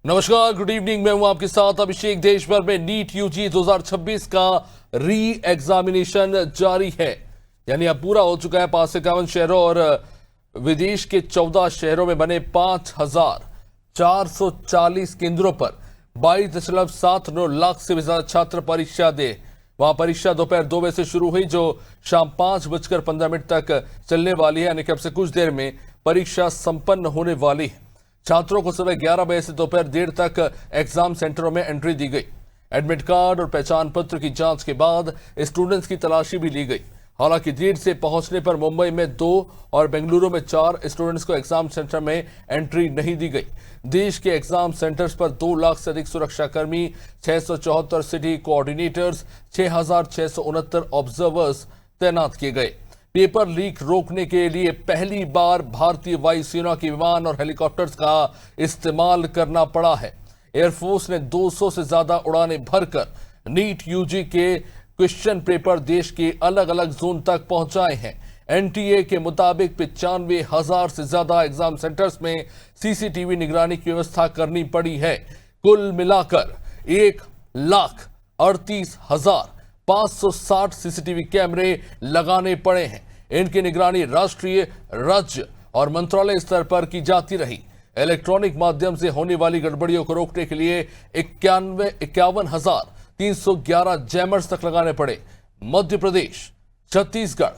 नमस्कार, good evening. मैं हूं आपके साथ अभिषेक। देश भर में नीट यूजी 2026 का री एग्जामिनेशन जारी है, यानी अब पूरा हो चुका है। 551 शहरों और विदेश के 14 शहरों में बने 5440 केंद्रों पर 22.79 लाख से भी ज्यादा छात्र परीक्षा दे। वहां परीक्षा दोपहर 2 बजे से शुरू हुई, जो शाम 5:15 तक चलने वाली है, यानी कि अब से कुछ देर में परीक्षा संपन्न होने वाली है। छात्रों को सुबह 11 बजे से दोपहर 1:30 तक एग्जाम सेंटरों में एंट्री दी गई। एडमिट कार्ड और पहचान पत्र की जांच के बाद स्टूडेंट्स की तलाशी भी ली गई। हालांकि 1:30 से पहुंचने पर मुंबई में 2 और बेंगलुरु में 4 स्टूडेंट्स को एग्जाम सेंटर में एंट्री नहीं दी गई। देश के एग्जाम सेंटर्स पर 2 लाख से अधिक सुरक्षाकर्मी, 674 सिटी कोऑर्डिनेटर्स, 6669 ऑब्जर्वर्स तैनात किए गए। पेपर लीक रोकने के लिए पहली बार भारतीय वायुसेना के विमान और हेलीकॉप्टर्स का इस्तेमाल करना पड़ा है। एयरफोर्स ने 200 से ज्यादा उड़ानें भरकर नीट यूजी के क्वेश्चन पेपर देश के अलग अलग जोन तक पहुंचाए हैं। एनटीए के मुताबिक 95,000 से ज्यादा एग्जाम सेंटर्स में सीसीटीवी निगरानी की व्यवस्था करनी पड़ी है। कुल मिलाकर 1,38,560 सीसीटीवी कैमरे लगाने पड़े हैं। इनकी निगरानी राष्ट्रीय, राज्य और मंत्रालय स्तर पर की जाती रही। इलेक्ट्रॉनिक माध्यम से होने वाली गड़बड़ियों को रोकने के लिए 51,311 जैमर्स तक लगाने पड़े। मध्य प्रदेश, छत्तीसगढ़,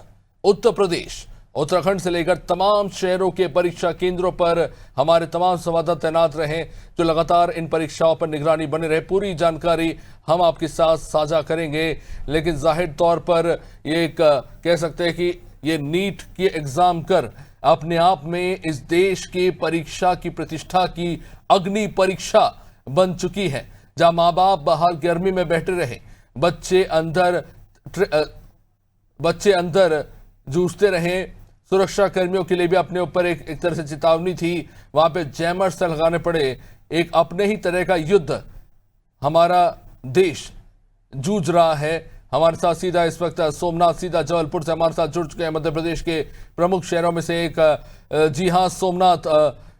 उत्तर प्रदेश, उत्तराखंड से लेकर तमाम शहरों के परीक्षा केंद्रों पर हमारे तमाम संवाददाता तैनात रहे, जो लगातार इन परीक्षाओं पर निगरानी बने रहे। पूरी जानकारी हम आपके साथ साझा करेंगे, लेकिन जाहिर तौर पर ये एक कह सकते हैं कि ये नीट की एग्जाम कर अपने आप में इस देश के परीक्षा की प्रतिष्ठा की अग्नि परीक्षा बन चुकी है, जहां मां बाप बाहर गर्मी में बैठे रहे, बच्चे अंदर जूझते रहे। सुरक्षा कर्मियों के लिए भी अपने ऊपर एक तरह से चेतावनी थी। वहां पे जैमर्स लगाने पड़े। एक अपने ही तरह का युद्ध हमारा देश जूझ रहा है। हमारे साथ सीधा इस वक्त सोमनाथ सीधा जबलपुर से हमारे साथ जुड़ चुके हैं, मध्य प्रदेश के प्रमुख शहरों में से एक। जी हां सोमनाथ,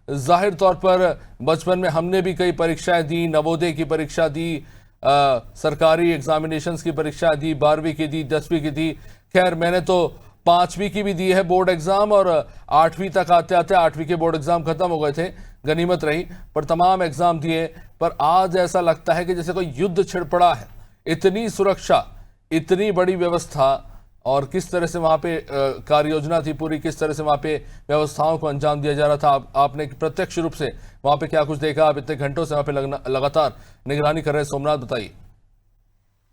जाहिर तौर पर बचपन में हमने भी कई परीक्षाएं दी, नवोदय की परीक्षा दी, सरकारी एग्जामिनेशंस की परीक्षा दी, 12वीं की दी, 10वीं की दी। खैर मैंने तो 5वीं की भी दी है बोर्ड एग्जाम, और 8वीं तक आते आते 8वीं के बोर्ड एग्जाम खत्म हो गए थे। गनीमत रही, पर तमाम एग्जाम दिए। पर आज ऐसा लगता है कि जैसे कोई युद्ध छिड़ पड़ा है। इतनी सुरक्षा, इतनी बड़ी व्यवस्था, और किस तरह से वहां पे कार्य योजना थी पूरी, किस तरह से वहां पे व्यवस्थाओं को अंजाम दिया जा रहा था। आपने प्रत्यक्ष रूप से वहां पे क्या कुछ देखा? आप इतने घंटों से वहां पे लगातार निगरानी कर रहे हैं। सोमनाथ, बताइए।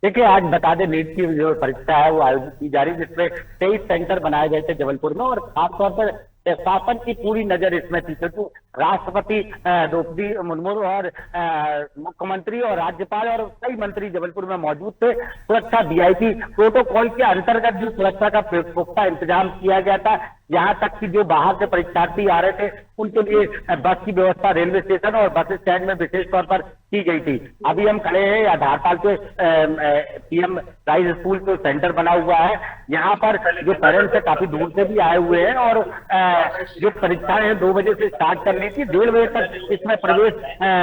देखिए, आज बता दें, नीट की जो परीक्षा है वो आयोजित की जा रही है, जिसमें 23 सेंटर बनाए गए थे जबलपुर में, और खासतौर पर शासन की पूरी नजर इसमें थी, क्योंकि राष्ट्रपति द्रौपदी मुर्मू और मुख्यमंत्री और राज्यपाल और कई मंत्री जबलपुर में मौजूद थे। सुरक्षा वीआईपी प्रोटोकॉल के अंतर्गत जो सुरक्षा का पुख्ता इंतजाम किया गया था। यहाँ तक कि जो बाहर से परीक्षार्थी आ रहे थे उनके लिए बस की व्यवस्था रेलवे स्टेशन और बस स्टैंड में विशेष तौर पर की गई थी। अभी हम खड़े हैं आधारताल के पीएम राइज स्कूल जो सेंटर बना हुआ है। यहाँ पर जो पेरेंट्स है काफी दूर से भी आए हुए हैं, और जो परीक्षाएं 2 बजे से स्टार्ट कर ली थी, 1:30 बजे तक इसमें प्रवेश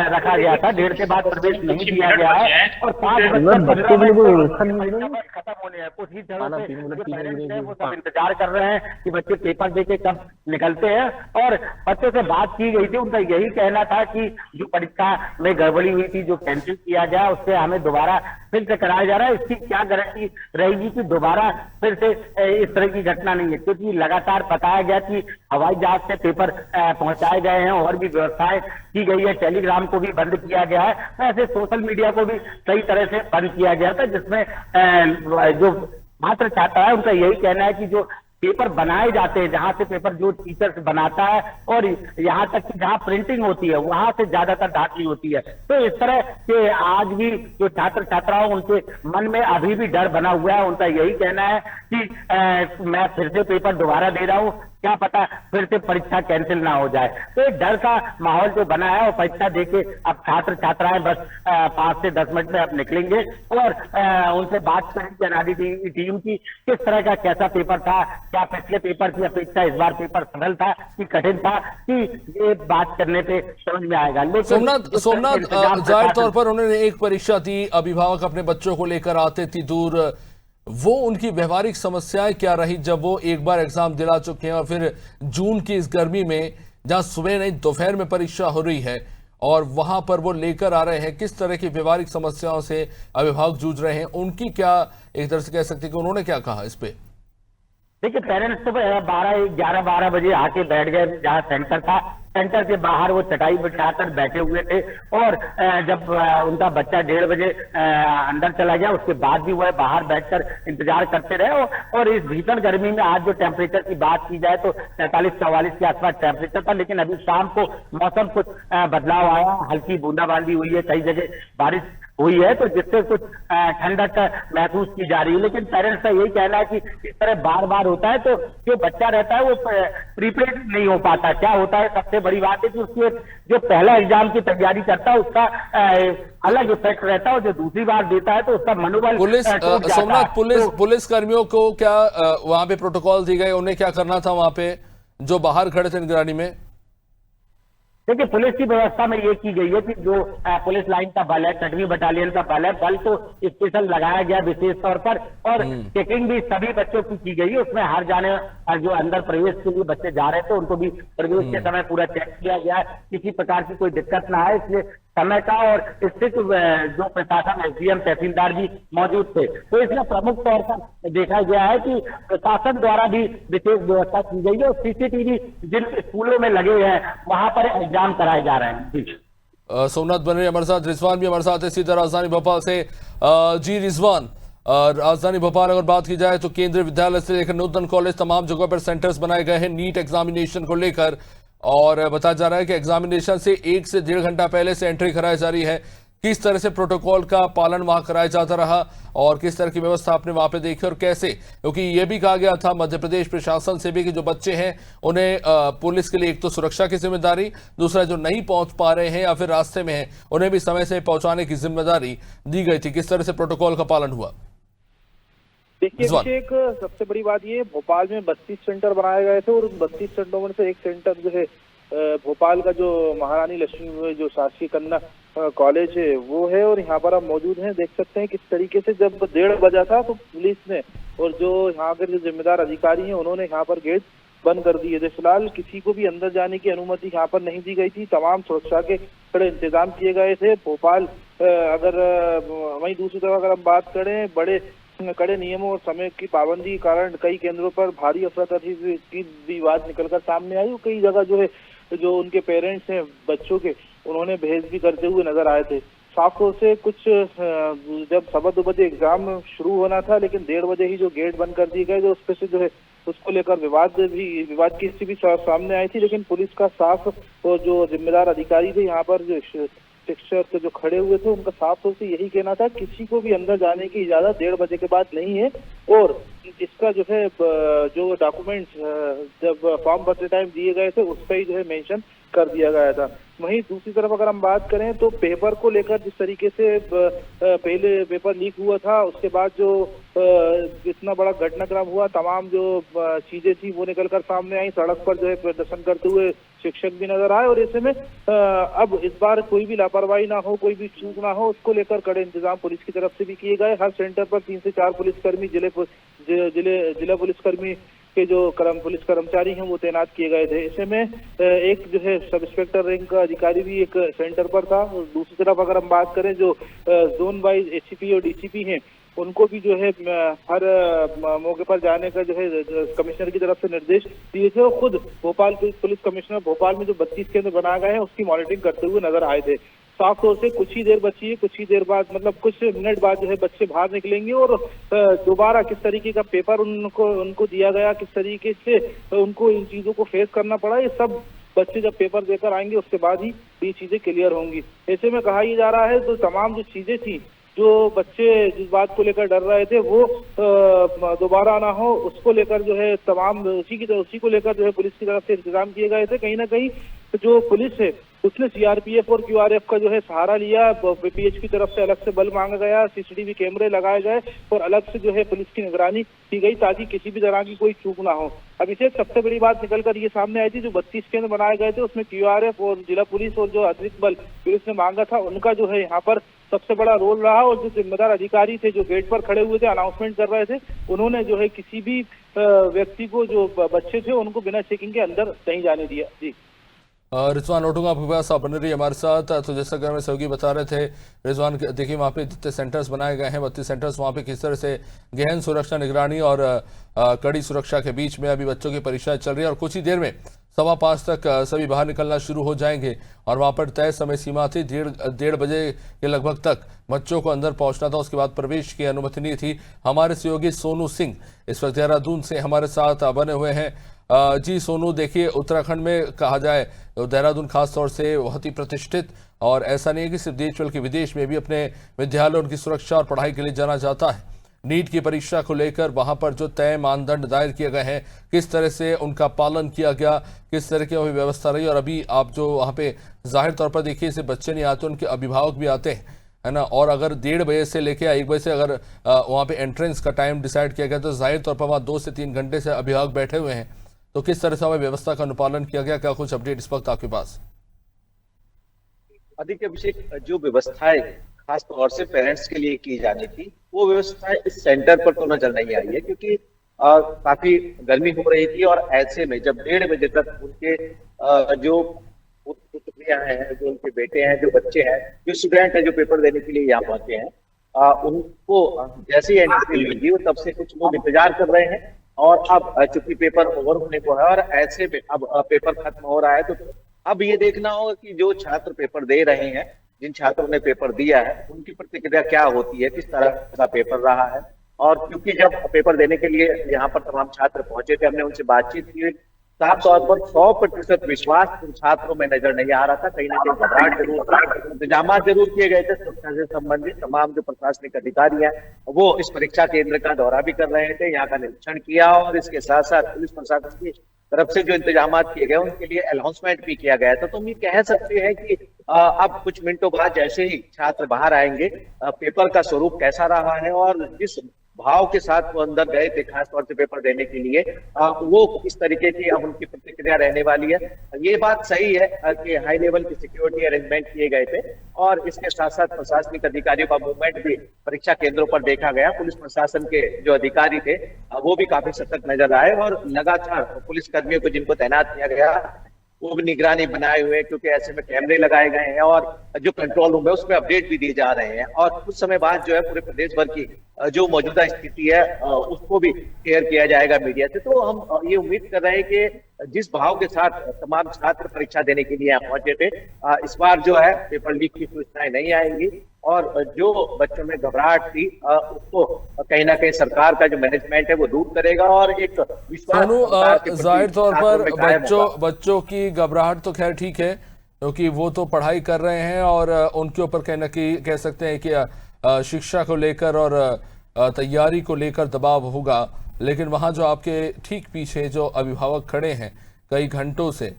रखा गया था। 1:30 के बाद प्रवेश नहीं दिया गया है, और 5:15 खत्म होने हैं। कुछ ही जगह पे जो पेरेंट्स हैं वो सब इंतजार कर रहे हैं कि बच्चे पेपर देके कब निकलते हैं। और बच्चों से बात की गई थी, उनका यही कहना था कि जो परीक्षा में गड़बड़ी हुई थी, जो कैंसिल किया गया, उससे हमें दोबारा फिर से कराया जा रहा है। इसकी क्या गारंटी रहेगी कि दोबारा फिर से इस तरह की घटना नहीं है, क्योंकि लगातार बताया गया कि हवाई जहाज से पेपर पहुंचाए गए हैं और भी व्यवस्थाएं की गई है। टेलीग्राम को भी बंद किया गया है, ऐसे सोशल मीडिया को भी सही तरह से बंद किया गया था, जिसमें जो छात्र छात्रा है उनका यही कहना है कि जो पेपर बनाए जाते हैं, जहां से पेपर जो टीचर्स बनाता है, और यहाँ तक कि जहां प्रिंटिंग होती है वहां से ज्यादातर धांधली होती है। तो इस तरह के आज भी जो छात्र छात्राओं उनके मन में अभी भी डर बना हुआ है। उनका यही कहना है कि मैं फिर से पेपर दोबारा दे रहा हूँ, क्या पता फिर से परीक्षा कैंसिल ना हो जाए। तो एक डर का माहौल जो बना है, और परीक्षा देके अब छात्र छात्राएं बस 5 से 10 मिनट में अब निकलेंगे और उनसे बात करेंगे अनादि टीम की किस तरह का कैसा पेपर था, क्या पिछले पेपर की अपेक्षा इस बार पेपर सरल था कि कठिन था, कि ये बात करने पे समझ में आएगा। लेकिन सोमनाथ जाहिर तौर पर उन्होंने एक परीक्षा दी, अभिभावक अपने बच्चों को लेकर आते थी दूर, वो उनकी व्यवहारिक समस्याएं क्या रही जब वो एक बार एग्जाम दिला चुके हैं और फिर जून की इस गर्मी में जहां सुबह नहीं दोपहर में परीक्षा हो रही है और वहां पर वो लेकर आ रहे हैं, किस तरह की व्यवहारिक समस्याओं से अभिभावक जूझ रहे हैं, उनकी क्या एक तरह से कह सकते हैं कि उन्होंने क्या कहा इस पे? देखिए, पेरेंट्स तो 11 बजे आके बैठ गए जहाँ सेंटर था। सेंटर के बाहर वो चटाई बिछाकर बैठे हुए थे, और जब उनका बच्चा 1:30 बजे अंदर चला गया, उसके बाद भी वह बाहर बैठकर इंतजार करते रहे। और इस भीषण गर्मी में आज जो टेम्परेचर की बात की जाए तो 43-44 के आसपास टेम्परेचर था, लेकिन अभी शाम को मौसम कुछ बदलाव आया, हल्की बूंदाबांदी हुई है, कई जगह बारिश हुई है, तो जिससे कुछ ठंडक महसूस की जा रही है। लेकिन पेरेंट्स का यही कहना है कि इस तरह बार बार होता है तो जो बच्चा रहता है वो प्रिपेयर नहीं हो पाता। क्या होता है, सबसे बड़ी बात है कि उसके जो पहला एग्जाम की तैयारी करता है उसका अलग इफेक्ट रहता है, और जो दूसरी बार देता है तो उसका मनोबल सोमनाथ, पुलिस कर्मियों को क्या वहां पे प्रोटोकॉल दिए गए, उन्हें क्या करना था वहां पे जो बाहर खड़े थे निगरानी में? देखिए, पुलिस की व्यवस्था में ये की गई है कि जो पुलिस लाइन का बल है, 6वीं बटालियन का बल है, बल तो स्पेशल लगाया गया विशेष तौर पर, और चेकिंग भी सभी बच्चों की की गई है। उसमें हर जाने जो अंदर प्रवेश के लिए बच्चे जा रहे थे उनको भी प्रवेश के समय पूरा चेक किया गया है, किसी प्रकार की कोई दिक्कत ना आए, इसलिए समय का और स्थित जो प्रशासन एसडीएम तहसीलदार भी मौजूद थे। तो इसमें प्रमुख तौर पर देखा गया है कि प्रशासन द्वारा भी विशेष व्यवस्था की गई है, और सीसीटीवी जिन स्कूलों में लगे हैं वहां पर एग्जाम कराए जा रहे हैं। सोमनाथ बन रहे हमारे साथ, रिजवान भी हमारे साथ है सीधा राजधानी भोपाल से। जी रिजवान, राजधानी भोपाल अगर बात की जाए तो केंद्रीय विद्यालय से लेकर नूतन कॉलेज तमाम जगहों पर सेंटर्स बनाए गए हैं नीट एग्जामिनेशन को लेकर, और बताया जा रहा है कि एग्जामिनेशन से 1 से 1.5 घंटा पहले से एंट्री कराई जा रही है। किस तरह से प्रोटोकॉल का पालन वहां कराया जाता रहा और किस तरह की व्यवस्था आपने वहां पे देखी और कैसे, क्योंकि यह भी कहा गया था मध्य प्रदेश प्रशासन से भी कि जो बच्चे हैं उन्हें पुलिस के लिए एक तो सुरक्षा की जिम्मेदारी, दूसरा जो नहीं पहुंच पा रहे हैं या फिर रास्ते में हैं उन्हें भी समय से पहुंचाने की जिम्मेदारी दी गई थी। किस तरह से प्रोटोकॉल का पालन हुआ? देखिए अभिषेक, सबसे बड़ी बात ये, भोपाल में 32 सेंटर बनाए गए थे, और उन 32 सेंटरों में से एक सेंटर जो है भोपाल का जो महारानी लक्ष्मी जो शासकीय कन्या कॉलेज है वो है, और यहाँ पर आप मौजूद हैं। देख सकते हैं किस तरीके से जब 1:30 बजा था तो पुलिस ने और जो यहाँ के जो जिम्मेदार अधिकारी हैं उन्होंने यहाँ पर गेट बंद कर दिए थे। फिलहाल किसी को भी अंदर जाने की अनुमति यहाँ पर नहीं दी गई थी, तमाम सुरक्षा के कड़े इंतजाम किए गए थे। भोपाल अगर वहीं दूसरी तरफ अगर हम बात करें, बड़े कड़े नियमों और समय की पाबंदी के कारण कई केंद्रों पर भारी अफरा-तफरी की भी बात निकलकर सामने आई, और कई जगह जो है जो उनके पेरेंट्स हैं बच्चों के, उन्होंने बहस भी करते हुए नजर आए थे। साफ तौर से कुछ जब 2:15 बजे एग्जाम शुरू होना था, लेकिन 1:30 बजे ही जो गेट बंद कर दिए गए, जो उस पर से जो है उसको लेकर विवाद की स्थिति भी सामने आई थी। लेकिन पुलिस का साफ और जो जिम्मेदार अधिकारी थे यहाँ पर, जो शिक्षक जो खड़े हुए थे, उनका साफ तौर से यही कहना था किसी को भी अंदर जाने की इजाजत 1:30 बजे के बाद नहीं है, और इसका जो है जो डॉक्यूमेंट्स जब फॉर्म भरते टाइम दिए गए थे उस पर ही जो है मेंशन कर दिया गया था। वहीं दूसरी तरफ अगर हम बात करें तो पेपर को लेकर जिस तरीके से पहले पेपर लीक हुआ था, उसके बाद जो इतना बड़ा घटनाक्रम हुआ, तमाम जो चीजें थी वो निकलकर सामने आई। सड़क पर जो है प्रदर्शन करते हुए शिक्षक भी नजर आए, और ऐसे में अब इस बार कोई भी लापरवाही ना हो, कोई भी चूक ना हो, उसको लेकर कड़े इंतजाम पुलिस की तरफ से भी किए गए। हर सेंटर पर 3 से 4 पुलिसकर्मी, जिला पुलिसकर्मी के जो पुलिस कर्मचारी हैं वो तैनात किए गए थे। ऐसे में एक जो है सब इंस्पेक्टर रैंक का अधिकारी भी एक सेंटर पर था। दूसरी तरफ अगर हम बात करें, जो जोन वाइज एसीपी और डीसीपी हैं उनको भी जो है हर मौके पर जाने का जो है कमिश्नर की तरफ से निर्देश दिए थे, और खुद भोपाल पुलिस कमिश्नर भोपाल में जो 32 केंद्र बनाए गए हैं उसकी मॉनिटरिंग करते हुए नजर आए थे। साफ तौर से कुछ ही देर बची है, कुछ ही देर बाद मतलब कुछ मिनट बाद जो है बच्चे बाहर निकलेंगे, और दोबारा किस तरीके का पेपर उनको दिया गया, किस तरीके से उनको इन चीजों को फेस करना पड़ा, ये सब बच्चे जब पेपर देकर आएंगे उसके बाद ही ये चीजें क्लियर होंगी। ऐसे में कहा यह जा रहा है तो तमाम जो चीजें थी जो बच्चे जिस बात को लेकर डर रहे थे वो दोबारा ना हो, उसको लेकर जो है तमाम उसी को लेकर जो है पुलिस की तरफ से इंतजाम किए गए थे। कहीं ना कहीं जो पुलिस है उसने सीआरपीएफ और क्यूआरएफ का जो है सहारा लिया। बीपीएच की तरफ से अलग से बल मांगा गया, सीसीटीवी कैमरे लगाए गए और अलग से जो है पुलिस की निगरानी की गई ताकि किसी भी तरह की कोई चूक ना हो। अब इसे सबसे बड़ी बात निकलकर ये सामने आई थी, जो 32 केंद्र बनाए गए थे उसमें क्यूआरएफ और जिला पुलिस और जो अतिरिक्त बल पुलिस ने मांगा था उनका जो है यहाँ पर सबसे बड़ा रोल रहा। और जो जिम्मेदार अधिकारी थे जो गेट पर खड़े हुए थे, अनाउंसमेंट कर रहे थे, उन्होंने जो है किसी भी व्यक्ति को, जो बच्चे थे उनको बिना चेकिंग के अंदर नहीं जाने दिया। जी रिजवान लौटूंगा आपके पास, आप बने रहिए हमारे साथ। तो जैसा कि हमें सहयोगी बता रहे थे रिजवान, देखिए वहाँ पे जितने सेंटर्स बनाए गए हैं 32 सेंटर्स, वहाँ पे किस तरह से गहन सुरक्षा निगरानी और कड़ी सुरक्षा के बीच में अभी बच्चों की परीक्षा चल रही है और कुछ ही देर में 5:15 तक सभी बाहर निकलना शुरू हो जाएंगे। और वहाँ पर तय समय सीमा थी, 1:30 बजे के लगभग तक बच्चों को अंदर पहुँचना था, उसके बाद प्रवेश की अनुमति नहीं थी। हमारे सहयोगी सोनू सिंह इस वक्त देहरादून से हमारे साथ बने हुए हैं। जी सोनू, देखिए उत्तराखंड में कहा जाए तो देहरादून खास तौर से बहुत ही प्रतिष्ठित, और ऐसा नहीं है कि सिर्फ देश बल्कि विदेश में भी अपने विद्यालय उनकी सुरक्षा और पढ़ाई के लिए जाना जाता है। नीट की परीक्षा को लेकर वहां पर जो तय मानदंड दायर किए गए हैं, किस तरह से उनका पालन किया गया, किस तरह की वही व्यवस्था रही, और अभी आप जो वहां पे जाहिर तौर पर देखिए सिर्फ बच्चे नहीं आते, उनके अभिभावक भी आते हैं, है ना। और अगर 1:30 बजे से लेकर 1 बजे से अगर वहां पे एंट्रेंस का टाइम डिसाइड किया गया तो जाहिर तौर पर वहां 2 से 3 घंटे से अभिभावक बैठे हुए हैं। तो किस तरह से हमें व्यवस्था का अनुपालन किया गया, क्या कुछ अपडेट इस वक्त आपके पास? अधिक अभिषेक, जो व्यवस्थाएं खास तौर से पेरेंट्स के लिए की जानी थी वो व्यवस्थाएं इस सेंटर पर तो नजर नहीं आई है, क्योंकि काफी गर्मी हो रही थी। और ऐसे में जब 1:30 बजे तक उनके जो पुत्रियां हैं, जो उनके बेटे हैं, जो बच्चे हैं, जो स्टूडेंट हैं, जो पेपर देने के लिए यहाँ पहुंचे हैं, उनको जैसे ही एंट्री मिली वो तब से कुछ लोग इंतजार कर रहे हैं। और अब चूंकि पेपर ओवर होने को है और ऐसे में अब पेपर खत्म हो रहा है, तो अब ये देखना होगा कि जो छात्र पेपर दे रहे हैं, जिन छात्रों ने पेपर दिया है, उनकी प्रतिक्रिया क्या होती है, किस तरह का पेपर रहा है। और क्योंकि जब पेपर देने के लिए यहाँ पर तमाम छात्र पहुंचे थे, हमने उनसे बातचीत की, साफ तौर पर 100% विश्वास उन छात्रों में नजर नहीं आ रहा था। कहीं ना कहीं घबराहट जरूर, इंतजाम जरूर किए गए थे। सुरक्षा से संबंधित तमाम जो प्रशासनिक अधिकारी हैं वो इस परीक्षा केंद्र का दौरा भी कर रहे थे, यहाँ का निरीक्षण किया, और इसके साथ साथ पुलिस प्रशासन की तरफ से जो इंतजाम किए गए उनके लिए अनाउंसमेंट भी किया गया था। तो हम ये कह सकते हैं कि अब कुछ मिनटों बाद जैसे ही छात्र बाहर आएंगे, पेपर का स्वरूप कैसा रहा है और जिस भाव के साथ वो अंदर गए थे खासतौर से पेपर देने के लिए, वो किस तरीके की अब उनकी प्रतिक्रिया रहने वाली है। ये बात सही है कि हाई लेवल की सिक्योरिटी अरेंजमेंट किए गए थे, और इसके साथ साथ प्रशासनिक अधिकारियों का मूवमेंट भी परीक्षा केंद्रों पर देखा गया। पुलिस प्रशासन के जो अधिकारी थे वो भी काफी सतर्क नजर आए, और लगातार पुलिस कर्मियों को जिनको तैनात किया गया वो भी निगरानी बनाए हुए, क्योंकि ऐसे में कैमरे लगाए गए हैं और जो कंट्रोल रूम है उसमें अपडेट भी दिए जा रहे हैं। और कुछ समय बाद जो है पूरे प्रदेश भर की जो मौजूदा स्थिति है उसको भी शेयर किया जाएगा मीडिया से। तो हम ये उम्मीद कर रहे हैं कि जिस भाव के साथ तमाम छात्र परीक्षा देने के लिए यहाँ पहुंचे थे, इस बार जो है पेपर लीक की सूचनाएं नहीं आएंगी, और जो बच्चों में घबराहट थी उसको कहीं ना कहीं सरकार का जो मैनेजमेंट है वो दूर करेगा, और एक विश्वास जाहिर तौर पर बच्चों की घबराहट तो खैर ठीक है, क्योंकि वो तो पढ़ाई कर रहे हैं और उनके ऊपर कहीं ना कहीं कह सकते हैं कि शिक्षा को लेकर और तैयारी को लेकर दबाव होगा। लेकिन वहाँ जो आपके ठीक पीछे जो अभिभावक खड़े हैं कई घंटों से,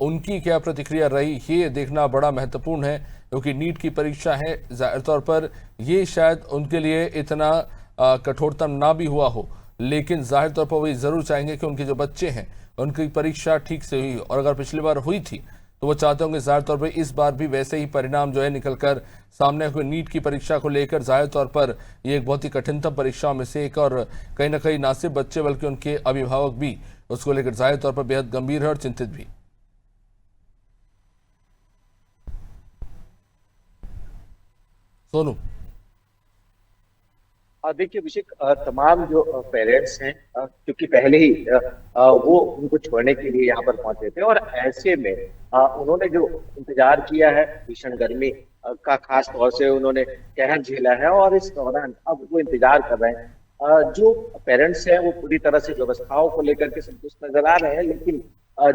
उनकी क्या प्रतिक्रिया रही ये देखना बड़ा महत्वपूर्ण है, क्योंकि नीट की परीक्षा है। जाहिर तौर पर ये शायद उनके लिए इतना कठोरतम ना भी हुआ हो, लेकिन जाहिर तौर पर वो ज़रूर चाहेंगे कि उनके जो बच्चे हैं उनकी परीक्षा ठीक से हुई, और अगर पिछली बार हुई थी तो वो चाहते होंगे जाहिर तौर पर इस बार भी वैसे ही परिणाम जो है निकलकर सामने हुए। नीट की परीक्षा को लेकर जाहिर तौर पर ये एक बहुत ही कठिनतम परीक्षाओं में से एक, और कहीं ना कहीं ना सिर्फ बच्चे बल्कि उनके अभिभावक भी उसको लेकर जाहिर तौर पर बेहद गंभीर है और चिंतित भी। सोनू, देखिए अभिषेक, तमाम जो पेरेंट्स हैं क्योंकि पहले ही वो उनको छोड़ने के लिए यहाँ पर पहुंचे थे, और ऐसे में उन्होंने जो इंतजार किया है भीषण गर्मी का, खास तौर से उन्होंने कहर झेला है, और इस दौरान अब वो इंतजार कर रहे हैं। जो पेरेंट्स हैं वो पूरी तरह से व्यवस्थाओं को लेकर के संतुष्ट नजर आ रहे हैं, लेकिन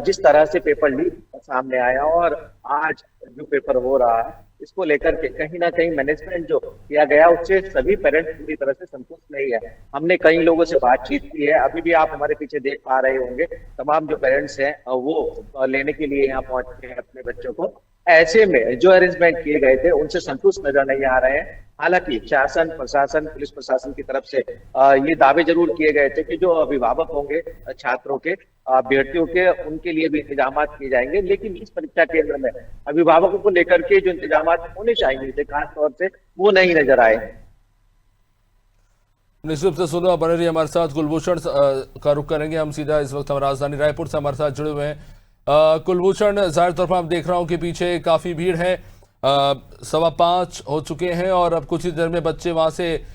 जिस तरह से पेपर लीक सामने आया और आज जो पेपर हो रहा है इसको लेकर के कहीं ना कहीं मैनेजमेंट जो किया गया उससे सभी पेरेंट्स पूरी तरह से संतुष्ट नहीं है। हमने कई लोगों से बातचीत की है, अभी भी आप हमारे पीछे देख पा रहे होंगे तमाम जो पेरेंट्स हैं वो लेने के लिए यहाँ पहुंचे हैं अपने बच्चों को। ऐसे में जो अरेंजमेंट किए गए थे उनसे संतुष्ट नजर नहीं आ रहे हैं। हालांकि शासन प्रशासन पुलिस प्रशासन की तरफ से ये दावे जरूर किए गए थे कि जो अभिभावक होंगे छात्रों के अभ्यर्थियों के उनके लिए भी इंतजाम किए जाएंगे, लेकिन इस परीक्षा केंद्र में अभिभावकों को लेकर के जो इंतजाम होने चाहिए थे खासतौर से वो नहीं नजर आए। निश्चित रूप से सुनो बने रहिए हमारे साथ। कुलभूषण का रुख करेंगे हम सीधा। इस वक्त हम राजधानी रायपुर से हमारे साथ जुड़े हुए हैं। कुलभूषण, जाहिर तौर पर आप देख रहा हूं कि पीछे काफी भीड़ है। 5:15 हो चुके हैं और अब कुछ ही देर में बच्चे वहां से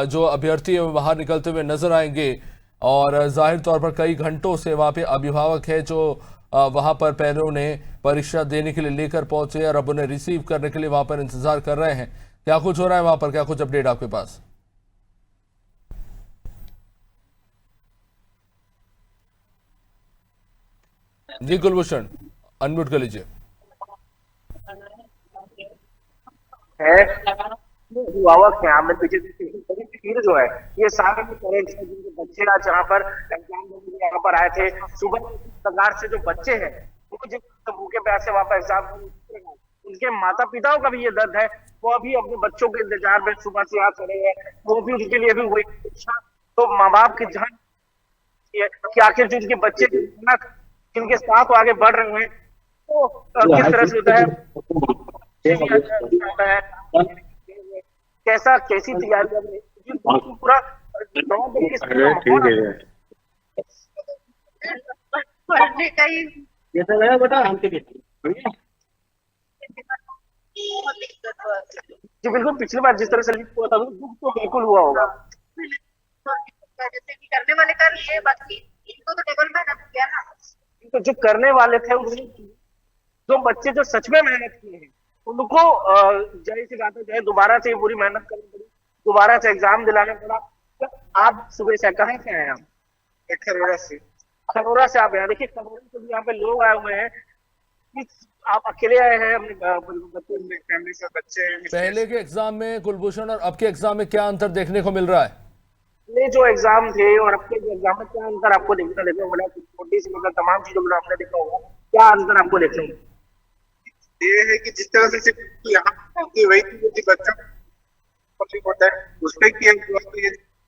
जो अभ्यर्थी है बाहर निकलते हुए नजर आएंगे और जाहिर तौर पर कई घंटों से वहां पे अभिभावक है जो वहां पर पैरों ने परीक्षा देने के लिए लेकर पहुंचे और अब उन्हें रिसीव करने के लिए वहां पर इंतजार कर रहे हैं। क्या कुछ हो रहा है वहां पर, क्या कुछ अपडेट आपके पास? जी कुलभूषण, अनम्यूट कर लीजिए। अभिभावक है हमें पीछे भीड़ जो है ये सारे पेरेंट्स हैं जिनके बच्चे आज यहाँ पर एग्जाम देने के लिए यहाँ पर आए थे। सुबह प्रकार से जो बच्चे हैं वो जिस भूखे प्यास से वहाँ पर एग्जाम, उनके माता पिताओं का भी ये दर्द है, वो अभी अपने बच्चों के इंतजार में सुबह से यहाँ खड़े हैं। वो भी उनके लिए भी वही इच्छा, तो माँ बाप की जान कि आखिर जो उनके बच्चे जिनके साथ वो आगे बढ़ रहे हैं तो किस तरह से होता है, कैसी तैयारी पूरा किस बेटा जी बिल्कुल। पिछली बार जिस तरह से हुआ था दुख तो बिल्कुल हुआ होगा। जैसे कि करने वाले कर लिए, बाकी इनको तो डबल मेहनत किया ना। तो जो करने वाले थे जो बच्चे जो सच में मेहनत किए हैं उनको जाहिर सी बात है जो है दोबारा से पूरी मेहनत करनी पड़ी, दोबारा से एग्जाम दिलाना पड़ा। तो आप सुबह से कहाँ से आए? आप खरोरा से आप यहाँ देखिए, खरोरा से भी यहाँ पे लोग आए हुए हैं। आप अकेले आए हैं अपने फैमिली से? बच्चे पहले के एग्जाम में कुलभूषण और अब के एग्जाम में क्या अंतर देखने को मिल रहा है? ये जो एग्जाम थे और अब के जो एग्जाम में क्या अंतर आपको देखने को मिला? छोटी सी मतलब तमाम चीजों में आपने देखा होगा, क्या अंतर आपको देखने को? ये है कि जिस तरह से यहाँ वही बच्चों होता है उस पर किया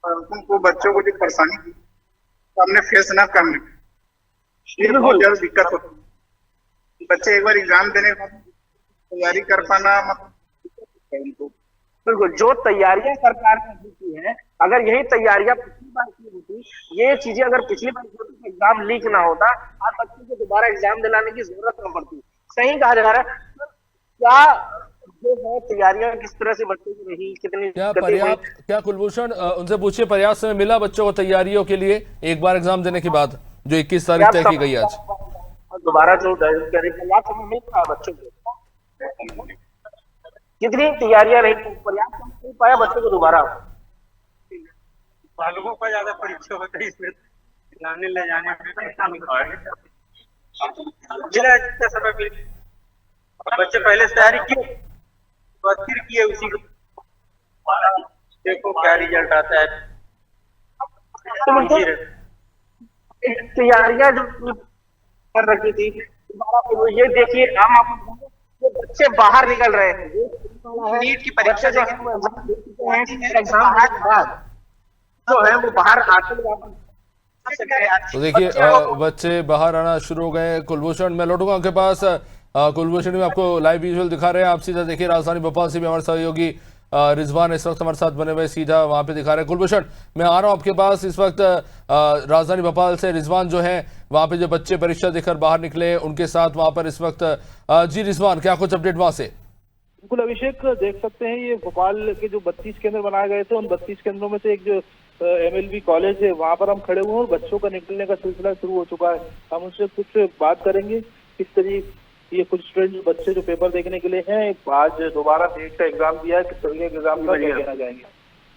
उनको बच्चों को जो परेशानी सामने फेस ना करने बहुत ज्यादा दिक्कत होती है। बच्चे एक बार एग्जाम देने के बाद तैयारी कर पाना मतलब बिल्कुल जो तैयारियां सरकार ने की है, अगर यही तैयारियां पिछली बार की होती, ये चीजें अगर पिछली बार होती तो एग्जाम लीक ना होता, आज बच्चों को दोबारा एग्जाम दिलाने की जरूरत न पड़ती। सही कहा जा रहा है। क्या जो है तैयारियां किस तरह से बच्चों की रही, कितनी पर्याप्त, क्या कुलभूषण उनसे पूछिए पर्याप्त समय मिला बच्चों को तैयारियों के लिए एक बार एग्जाम देने के बाद जो 21 तारीख तय की गई आज? दोबारा जो पर्याप्त समय मिल रहा है बच्चों को, कितनी तैयारियां रही, पर्याप्त मिल पाया बच्चों को दोबारा? बालकों का ज्यादा परीक्षा होता है इसमें लाने ले जाने में जिला समय मिल बच्चे पहले से तैयारी किए फिर किए उसी को देखो क्या रिजल्ट आता है। तैयारियां जो कर रखी थी ये देखिए हम आपको बच्चे बाहर निकल रहे हैं। नीट की परीक्षा जो एग्जाम जो है वो बाहर आते तो देखिए बच्चे बाहर आना शुरू हो गए। कुलभूषण, मैं लौटूंगा आपके पास। कुलभूषण में आपको लाइव विजुअल दिखा रहे हैं, आप सीधा देखिए राजधानी भोपाल से भी हमारे सहयोगी रिजवान इस वक्त हमारे साथ बने हुए सीधा वहां पे दिखा रहे हैं। कुलभूषण, मैं आ रहा हूं आपके पास इस वक्त राजधानी भोपाल से। रिजवान जो है वहां पे जो बच्चे परीक्षा देकर बाहर निकले उनके साथ वहां पर इस वक्त जी रिजवान, क्या कुछ अपडेट वहां से? बिल्कुल अभिषेक, देख सकते हैं ये भोपाल के जो 32 केंद्र बनाए गए थे उन 32 केंद्रों में से एक जो MLB कॉलेज है वहां पर हम खड़े हुए हैं और बच्चों का निकलने का सिलसिला शुरू हो चुका है। हम उनसे कुछ बात करेंगे किस तरीके ये कुछ स्टूडेंट बच्चे जो पेपर देखने के लिए हैं, आज दोबारा नीट का एग्जाम दिया है, किस तरीके के एग्जाम का क्या कहना चाहेंगे?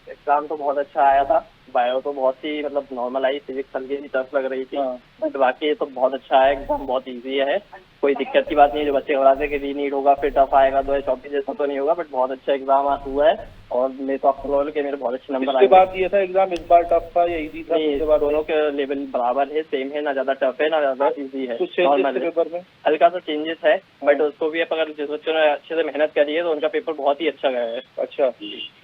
एग्जाम तो बहुत अच्छा आया था, बायो तो बहुत ही मतलब नॉर्मल आई, फिजिक्स हल्की सी टफ लग रही थी, बट बाकी तो बहुत अच्छा है, एग्जाम बहुत इजी है। कोई दिक्कत की बात नहीं है। जो बच्चे घबराते कि रीनीट होगा फिर टफ आएगा 2024 जैसा तो नहीं होगा, बट बहुत अच्छा एग्जाम हुआ है और मैं तो आपको बोल के मेरे बहुत अच्छे नंबर आए। इसके बाद ये था एग्जाम इस बार टफ था या इजी था? नहीं, दोनों के लेवल बराबर है, सेम है, ना ज्यादा टफ है ना ज्यादा इजी है। कुछ चेंजेस पेपर में हल्का सा चेंजेस है, बट उसको भी अगर जिस बच्चों ने अच्छे से मेहनत करी है तो उनका पेपर बहुत ही अच्छा गया है। अच्छा,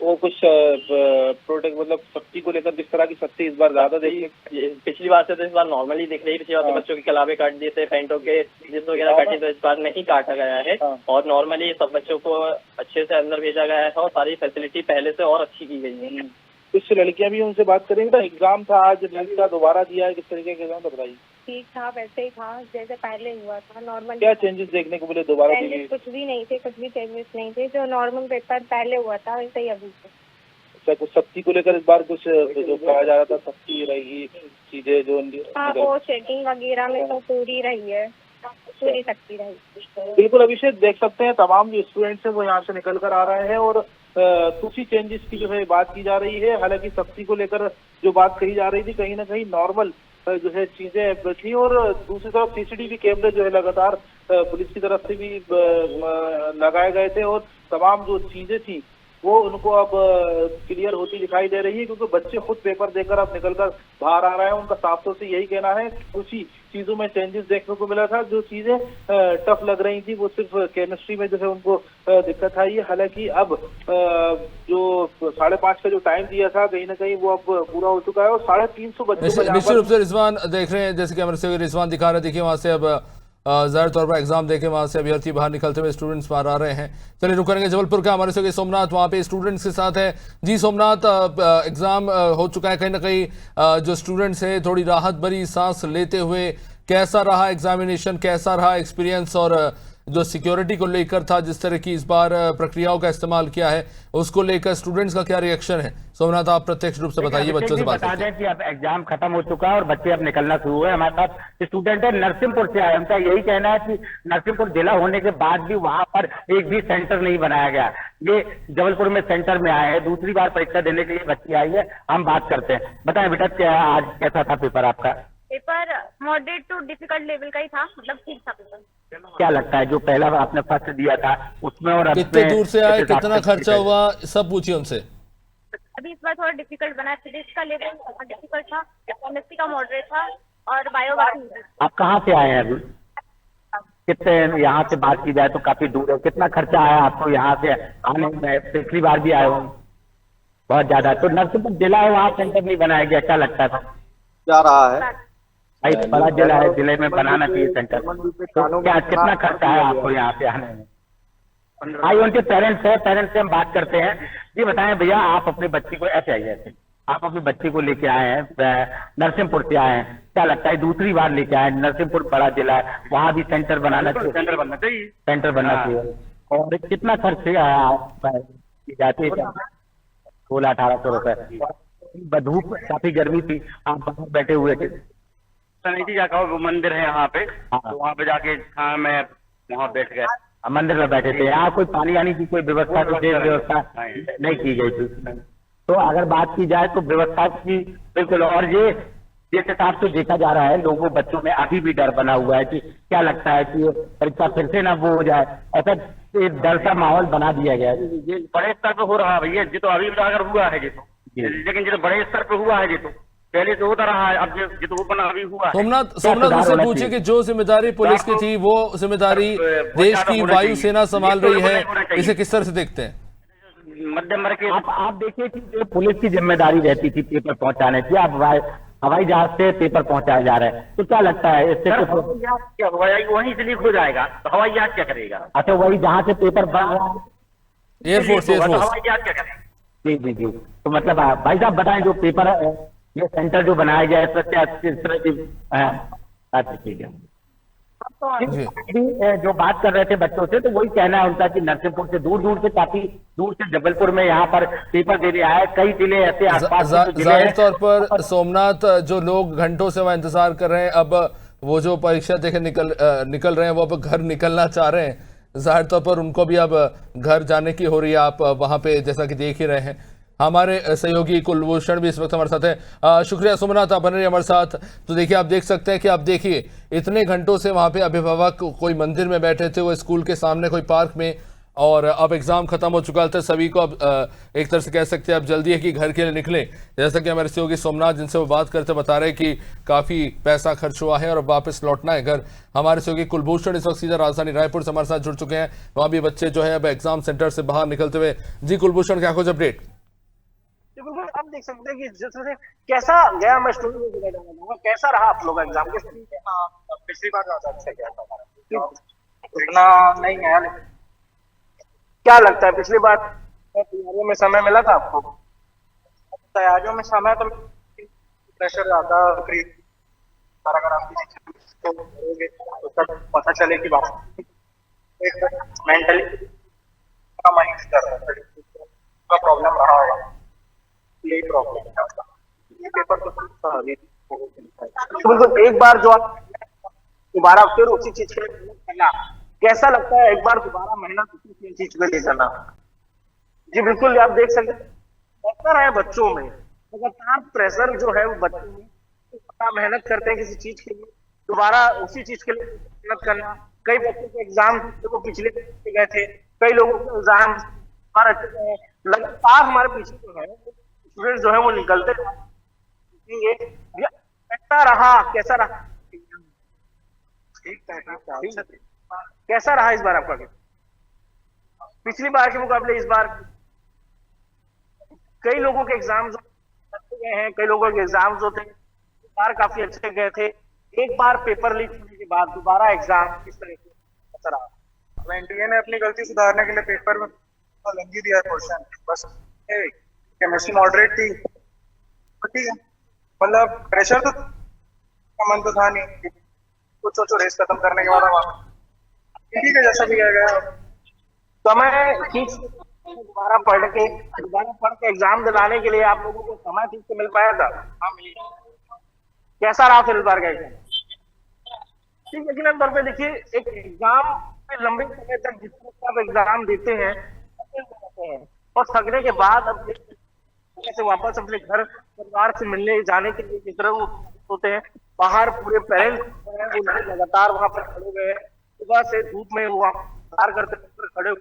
वो कुछ प्रोटेक्ट मतलब सख्ती को लेकर किस तरह की सख्ती इस बार ज्यादा देखिए? पिछली बार से तो इस बार नॉर्मली दिख रही है। पिछली बार तो बच्चों के कलावे काट दिए थे, पैंटों के जिस वगैरह काटे, तो इस बार नहीं काटा गया है और नॉर्मली सब बच्चों को अच्छे से अंदर भेजा गया है और सारी फैसिलिटी पहले से और अच्छी की गई है। कुछ लड़कियां भी उनसे बात करेंगे। तो एग्जाम था आज, नेक्स्ट का दोबारा दिया है, किस तरीके का एग्जाम था बताइए? ठीक था, वैसे ही था जैसे पहले हुआ था, नॉर्मल। क्या चेंजेस देखने को मिले दोबारा? चेंजेस कुछ भी नहीं थे, कुछ भी चेंजेस नहीं थे, जो नॉर्मल पेपर पहले हुआ था वैसे ही अभी थे। अच्छा, कुछ सख्ती को लेकर इस बार कुछ जो कहा जा रहा था सख्ती रहेगी चीजें जो? हाँ, वो चेकिंग वगैरह में तो पूरी रही है, पूरी सख्ती रही। बिल्कुल अभिषेक, देख सकते हैं तमाम जो स्टूडेंट्स हैं वो यहाँ से निकल कर आ रहे हैं और कुछ ही चेंजेस की जो है बात की जा रही है। हालांकि सख्ती को लेकर जो बात कही जा रही थी कहीं ना कहीं नॉर्मल जो है चीजें थी और दूसरी तरफ सीसीटीवी कैमरे जो है लगातार पुलिस की तरफ से भी लगाए गए थे और तमाम जो चीजें थी वो उनको अब क्लियर होती दिखाई दे रही है, क्योंकि बच्चे खुद पेपर देकर अब निकलकर बाहर आ रहे हैं। उनका साफ तौर से यही कहना है कुछ ही चीजों में चेंजेस देखने को मिला था। जो चीजें टफ लग रही थी वो सिर्फ केमिस्ट्री में जो है उनको दिक्कत आई है। हालांकि अब जो 5:30 का जो टाइम दिया था कहीं ना कहीं वो अब पूरा हो चुका है और 350 बच्चों निश्चित रूप से रिजवान देख रहे हैं, जैसे कैमरे से रिजवान दिखा रहे, देखिए वहां से अब जाहिर तौर पर एग्जाम देके वहां से अभ्यर्थी बाहर निकलते हुए स्टूडेंट्स बाहर आ रहे हैं। चलिए रुक करेंगे जबलपुर का, हमारे से सोमनाथ वहां पे स्टूडेंट्स के साथ है। जी सोमनाथ, एग्जाम हो चुका है, कहीं ना कहीं जो स्टूडेंट्स है थोड़ी राहत भरी सांस लेते हुए, कैसा रहा एग्जामिनेशन, कैसा रहा एक्सपीरियंस और जो सिक्योरिटी को लेकर था, जिस तरह की इस बार प्रक्रियाओं का इस्तेमाल किया है उसको लेकर स्टूडेंट्स का क्या रिएक्शन है? सोमनाथ, आप प्रत्यक्ष रूप से बताइए, बच्चों से बात बता दें कि अब एग्जाम खत्म हो चुका है और बच्चे अब निकलना शुरू हुए। हमारे पास स्टूडेंट है नरसिंहपुर से आए, उनका यही कहना है कि नरसिंहपुर जिला होने के बाद भी वहां पर एक भी सेंटर नहीं बनाया गया। ये जबलपुर में सेंटर में आए हैं, दूसरी बार परीक्षा देने के लिए बच्ची आई है, हम बात करते हैं। बताएं बेटा, क्या आज कैसा था पेपर आपका? Paper moderate to difficult level का ही था, मतलब ठीक था पेपर। क्या लगता है जो पहला आपने फर्स्ट दिया था उसमें और कितने दूर से आए, कितना खर्चा हुआ, सब पूछिए उनसे। अभी इस बार थोड़ा डिफिकल्ट बना है, फिजिक्स का लेवल डिफिकल्ट था, केमिस्ट्री का मॉडरेट था और बायो का। आप कहाँ से आए हैं अभी? कितने यहाँ से बात की जाए तो काफी दूर है, कितना खर्चा आया आपको यहाँ से आने में? पिछली बार भी आए हो, बहुत ज्यादा। तो नरसिंहपुर जिला है, वहाँ सेंटर नहीं बनाया गया, क्या लगता था? जा रहा है भाई बड़ा जिला है, जिले में बनाना चाहिए सेंटर। तो क्या कितना खर्चा है आपको यहाँ पे आने में? आई उनके पेरेंट्स है, पेरेंट्स से हम बात करते हैं। ये बताएं भैया, आप अपने बच्ची को ऐसे आइए, ऐसे आप अपने बच्ची को लेके आए हैं, नरसिंहपुर से आए हैं, क्या लगता है दूसरी बार लेके आए? नरसिंहपुर बड़ा जिला है, वहाँ भी सेंटर बनाना चाहिए, सेंटर बनना चाहिए, सेंटर बनना चाहिए। और कितना खर्च जाते हैं? 1600-1800 रुपए। धूप काफी गर्मी थी, आप बाहर बैठे हुए थे? समिति जा कहो, वो मंदिर है यहाँ पे, तो वहाँ पे जाके मैं वहाँ बैठ गए, मंदिर में बैठे थे। यहाँ कोई पानी आने की कोई व्यवस्था, व्यवस्था नहीं की गई थी। तो अगर बात की जाए तो व्यवस्था की बिल्कुल, और ये जिस हिसाब से देखा जा रहा है लोगों बच्चों में अभी भी डर बना हुआ है कि क्या लगता है कि परीक्षा फिर से ना वो हो जाए, ऐसा एक डर का माहौल बना दिया गया है। ये बड़े स्तर पे हो रहा है भैया, जी तो अभी अगर हुआ है जी तो, लेकिन जी तो बड़े स्तर पे हुआ है जी तो पहले तो होता रहा है, अब जो ओपन अभी हुआ है। सोमनाथ मुझसे पूछिए कि जो जिम्मेदारी पुलिस की थी वो जिम्मेदारी देश की वायुसेना संभाल रही है, इसे किस तरह से देखते हैं? मध्यम वर्ग के आप देखिए कि जो पुलिस की जिम्मेदारी रहती थी पेपर पहुंचाने की, अब हवाई जहाज से पेपर पहुंचाए जा रहे हैं, तो क्या लगता है इससे? हवाई वहीं से लीक हो जाएगा तो हवाई जहाज क्या करेगा? अच्छा, वही जहां से पेपर बन रहा है, एयरफोर्स हवाई जहाज क्या करेगा? जी जी जी। तो मतलब भाई साहब बताएं, जो पेपर ये सेंटर जो बनाया गया है इस पर क्या किस तरह की? अच्छा ठीक है। जो बात कर रहे थे बच्चों से, तो वही कहना है उनका कि नरसिंहपुर से दूर से, काफी दूर से जबलपुर में यहाँ पर पेपर देने आए। कई जिले ऐसे आसपास जाहिर तौर पर सोमनाथ, जो लोग घंटों से वह इंतजार कर रहे हैं, अब वो जो परीक्षा देखे निकल रहे हैं वो अब घर निकलना चाह रहे हैं। जाहिर तौर पर उनको भी अब घर जाने की हो रही है। आप वहाँ पे जैसा कि देख ही रहे हैं, हमारे सहयोगी कुलभूषण भी इस वक्त हमारे साथ है। शुक्रिया सुमनाथ, आप बने रहिए हमारे साथ। तो देखिए, आप देख सकते हैं कि आप देखिए इतने घंटों से वहां पे अभिभावक कोई मंदिर में बैठे थे, वो स्कूल के सामने कोई पार्क में, और अब एग्जाम खत्म हो चुका था। सभी को अब एक तरह से कह सकते हैं अब जल्दी है कि घर के लिए निकलें। जैसा कि हमारे सहयोगी सोमनाथ जिनसे वो बात करते बता रहे हैं कि काफी पैसा खर्च हुआ है और अब वापस लौटना है घर। हमारे सहयोगी कुलभूषण इस वक्त सीधा राजधानी रायपुर से हमारे साथ जुड़ चुके हैं। वहां भी बच्चे जो है अब एग्जाम सेंटर से बाहर निकलते हुए। जी कुलभूषण, क्या कुछ अपडेट? बिल्कुल, आप देख सकते हैं कि जैसे कैसा गया, मैं स्टोरी में बताना चाहूंगा कैसा रहा आप लोग का एग्जाम के। पिछली बार ज्यादा अच्छा गया था हमारा, उतना नहीं है, लेकिन क्या लगता है पिछली बार तैयारियों में समय मिला था आपको? तैयारियों में समय तो प्रेशर ज्यादा, अगर आप तो करोगे तो तब पता चले कि बात मेंटली माइंड का प्रॉब्लम रहा होगा, यही प्रॉब्लम है उसका। ये पेपर तो बिल्कुल, एक बार जो आप दोबारा फिर उसी चीज के लिए मेहनत करना, कैसा लगता है एक बार दोबारा मेहनत उसी चीज के लिए करना? जी बिल्कुल, आप देख सकते हैं प्रेशर है बच्चों में, लगातार प्रेशर जो है वो बच्चों में, मेहनत करते हैं किसी चीज के लिए, दोबारा उसी चीज के लिए मेहनत करना। कई बच्चों के एग्जाम वो पिछले गए थे, कई लोगों के एग्जाम लगातार हमारे पीछे जो है स्टूडेंट जो है वो निकलते कैसा रहा, कैसा रहा? ठीक था। कैसा रहा इस बार आपका? पिछली बार के मुकाबले इस बार कई लोगों के एग्जाम गए हैं, कई लोगों के एग्जाम जो थे बार काफी अच्छे गए थे। एक बार पेपर लीक होने के बाद दोबारा एग्जाम किस तरह से कैसा रहा? एनटीए ने अपनी गलती सुधारने के लिए पेपर में लंबी दिया क्वेश्चन, बस केमिस्ट्री मॉडरेट थी, ठीक है। मतलब प्रेशर तो मन तो था नहीं, कुछ रेस खत्म करने के बाद ठीक है, जैसा भी गया समय ठीक दोबारा पढ़ के एग्जाम दिलाने के लिए आप लोगों को समय ठीक से मिल पाया था? हाँ मिली। कैसा रहा फिर इस बार का एग्जाम? ठीक, यकीनन तौर पे देखिए एक एग्जाम में लंबे समय तक जितने आप एग्जाम देते हैं और थकने के बाद अब से वापस अपने घर परिवार से मिलने जाने के लिए जिस तरह वो होते हैं, बाहर पूरे पेरेंट्स लगातार वहां पर खड़े हुए हैं, सुबह से धूप में वो इंतजार करते खड़े हुए,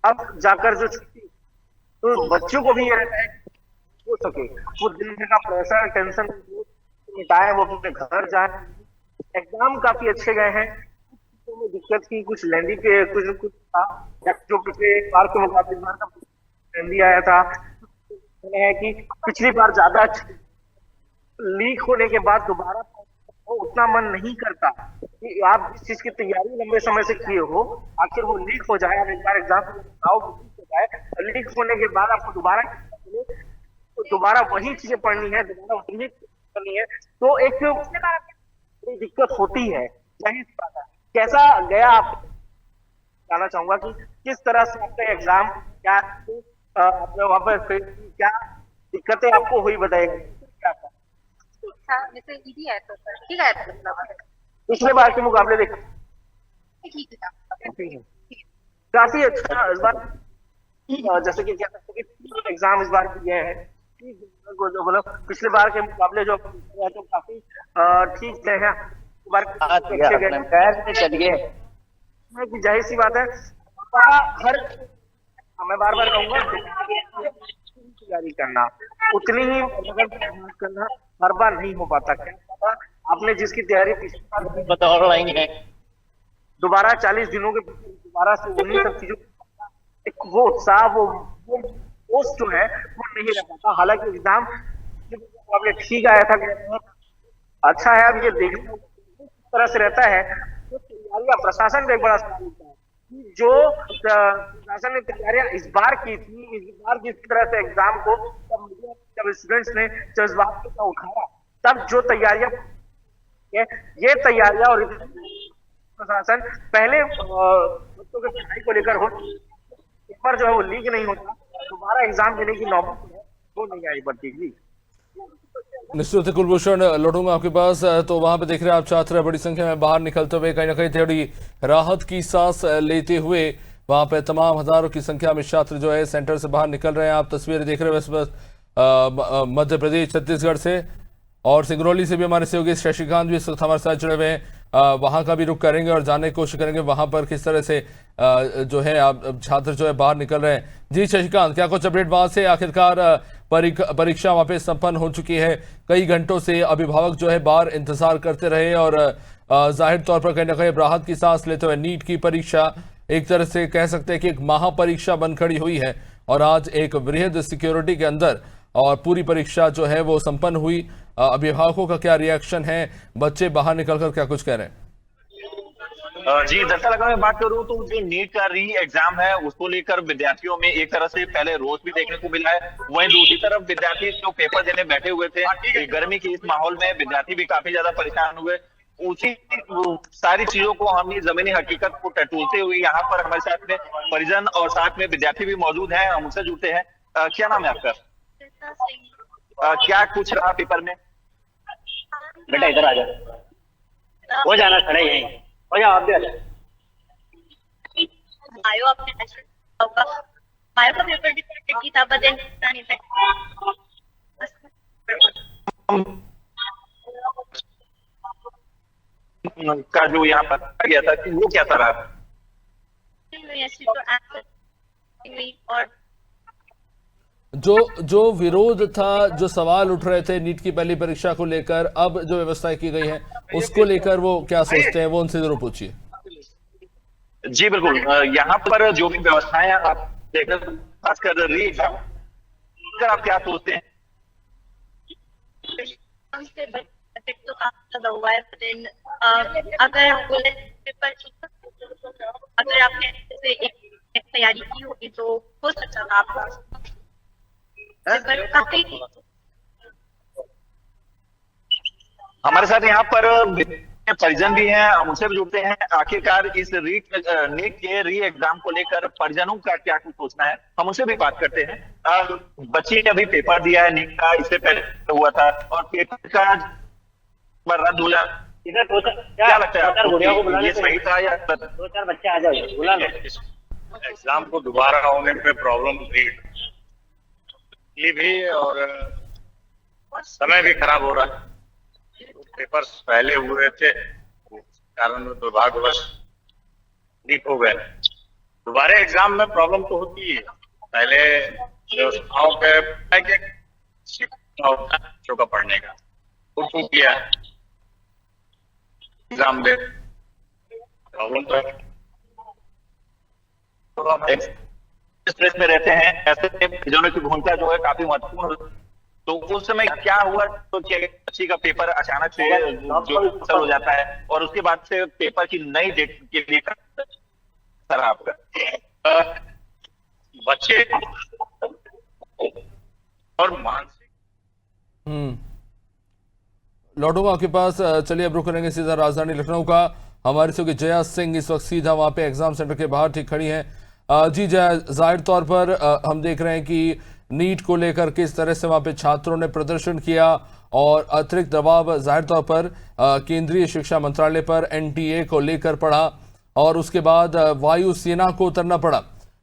अब जाकर जो छुट्टी, तो बच्चों को भी ये रहता है हो सके वो दिन का प्रेशर टेंशन मिटाए, वो अपने घर जाए। एग्जाम काफी अच्छे गए हैं, में दिक्कत की कुछ लेंदी पे कुछ था जो पिछले बार के मुकाबले बार का लेंदी आया था, है कि पिछली बार ज्यादा लीक होने के बाद दोबारा वो उतना मन नहीं करता कि आप जिस चीज की तैयारी लंबे समय से किए हो आखिर वो लीक हो जाए, आप एक बार एग्जाम हो जाए, लीक होने के बाद आपको दोबारा वही चीजें पढ़नी है, दोबारा वही करनी है, तो एक दिक्कत होती है। कैसा गया आप जानना चाहूंगा कि किस तरह से आपका एग्जाम, क्या आपने वहां पर क्या दिक्कतें आपको हुई बताएंगे? जैसे इजी है तो ठीक है, पिछले बार के मुकाबले देखा काफी अच्छा इस बार, जैसे कि कह सकते हैं एग्जाम इस बार दिए हैं, मतलब पिछले बार के मुकाबले जो तो काफी ठीक है, चलिए जाहिर सी बात है हर मैं बार कहूंगा तैयारी करना उतनी ही करना हर बार नहीं हो पाता। क्या आपने जिसकी तैयारी पिछली बार बतौर लाई है, दोबारा 40 दिनों के दोबारा से उन्हीं सब चीजों वो उत्साह वो पोस्ट जो है वो नहीं रह पाता। हालांकि एग्जाम ठीक आया था, अच्छा है। अब ये देखने तरह से रहता है तो तैयारियां प्रशासन का एक बड़ा सवाल होता है, जो प्रशासन ने तैयारियां इस बार की थी, इस बार जिस तरह से एग्जाम को जब स्टूडेंट्स ने जज्बात का उठाया तब जो तैयारियां ये तैयारियां और प्रशासन पहले बच्चों के पढ़ाई को लेकर हो, पेपर जो है वो लीक नहीं होता, दोबारा एग्जाम देने की नौबत वो नहीं आई बढ़ती थी। निश्चित कुलभूषण, लौटूंगा आपके पास। तो वहां पे देख रहे हैं आप छात्र बड़ी संख्या में बाहर निकलते हुए कहीं ना कहीं थोड़ी राहत की सांस लेते हुए वहां पे तमाम हजारों की संख्या में छात्र जो है सेंटर से बाहर निकल रहे हैं। आप तस्वीरें देख रहे हो इस वक्त मध्य प्रदेश छत्तीसगढ़ से, और सिंगरौली से भी हमारे सहयोगी शशिकांत भी इस वक्त हमारे साथ जुड़े हुए हैं। वहां का भी रुख करेंगे और जानने की कोशिश करेंगे वहां पर किस तरह से जो है अब छात्र जो है बाहर निकल रहे हैं। जी शशिकांत, क्या कुछ अपडेट वहां से? आखिरकार परीक्षा वहां पे संपन्न हो चुकी है। कई घंटों से अभिभावक जो है बाहर इंतजार करते रहे और जाहिर तौर पर कहीं ना कहीं राहत की सांस लेते हुए नीट की परीक्षा एक तरह से कह सकते हैं कि एक महापरीक्षा बन खड़ी हुई है, और आज एक वृहद सिक्योरिटी के अंदर और पूरी परीक्षा जो है वो संपन्न हुई। अभिभावकों का क्या रिएक्शन है? बच्चे बाहर निकलकर क्या कुछ कह रहे हैं? जी, दरअसल अगर मैं बात करूं तो जो नीट का री एग्जाम है उसको लेकर विद्यार्थियों में एक तरह से पहले रोष भी देखने को मिला है। वहीं दूसरी तरफ विद्यार्थी जो पेपर देने बैठे हुए थे, गर्मी की इस माहौल में विद्यार्थी भी काफी ज्यादा परेशान हुए। उसी सारी चीजों को हमने जमीनी हकीकत को टटोलते हुए यहाँ पर हमारे साथ में परिजन और साथ में विद्यार्थी भी मौजूद हैं, हम उनसे जुड़ते हैं। क्या नाम है आपका? क्या कुछ रहा पेपर में? बेटा इधर आ जाओ, हो जाना खड़े यहीं, हो जाओ आप भी आ जाओ। बायो का पेपर भी ट्रिकी था, but then नहीं था। का जो यहाँ पर गया था कि वो क्या रहा? और जो विरोध था, जो सवाल उठ रहे थे नीट की पहली परीक्षा को लेकर, अब जो व्यवस्थाएं की गई हैं उसको लेकर वो क्या सोचते हैं, वो उनसे जरूर पूछिए। जी बिल्कुल, यहाँ पर जो भी व्यवस्थाएं आप देख रहे हैं, खासकर री एग्जाम, आप क्या सोचते हैं? तो काफी ज्यादा हुआ है, अगर अगर आपने से एक तैयारी की होगी तो हो सकता था आपका काफी। हमारे साथ यहाँ पर परिजन भी हैं, हम उनसे भी जुड़ते हैं। आखिरकार इस नीट के री एग्जाम को लेकर परिजनों का क्या कुछ सोचना है, हम उनसे भी बात करते हैं। बच्ची ने अभी पेपर दिया है नीट का, इससे पहले हुआ था, और पेपर का रद्द हो जाए, क्या लगता है आपको, ये सही था या गलत? 2-4 बच्चे आ जाओ, बुला लो। एग्जाम को दोबारा होने पे प्रॉब्लम भी और समय भी खराब हो रहा है। पेपर्स पहले हुए थे, कारण दुर्भाग्यवश लीक हो गए। दोबारा एग्जाम में प्रॉब्लम तो होती है। पहले व्यवस्थाओं पे बच्चों का पढ़ने का वो छूट गया, एग्जाम दे प्रॉब्लम तो है। तो हम स्ट्रेस में रहते हैं, ऐसे परिजनों की भूमिका जो है काफी महत्वपूर्ण। तो उस समय क्या हुआ तो बच्ची का पेपर अचानक से जो कैंसिल हो जाता है और उसके बाद से पेपर की नई डेट के लिए सर आपका बच्चे और मानसिक लौटूंगा आपके पास। चलिए अब रुक करेंगे सीधा राजधानी लखनऊ का। हमारे सहयोगी जया सिंह इस वक्त सीधा वहां पे एग्जाम सेंटर के बाहर ठीक खड़ी हैं। जी जया, जाहिर तौर पर हम देख रहे हैं कि नीट को लेकर किस तरह से वहां पे छात्रों ने प्रदर्शन किया और अतिरिक्त दबाव जाहिर तौर पर केंद्रीय शिक्षा मंत्रालय पर एनटीए को लेकर पड़ा और उसके बाद वायु सेना को उतरना पड़ा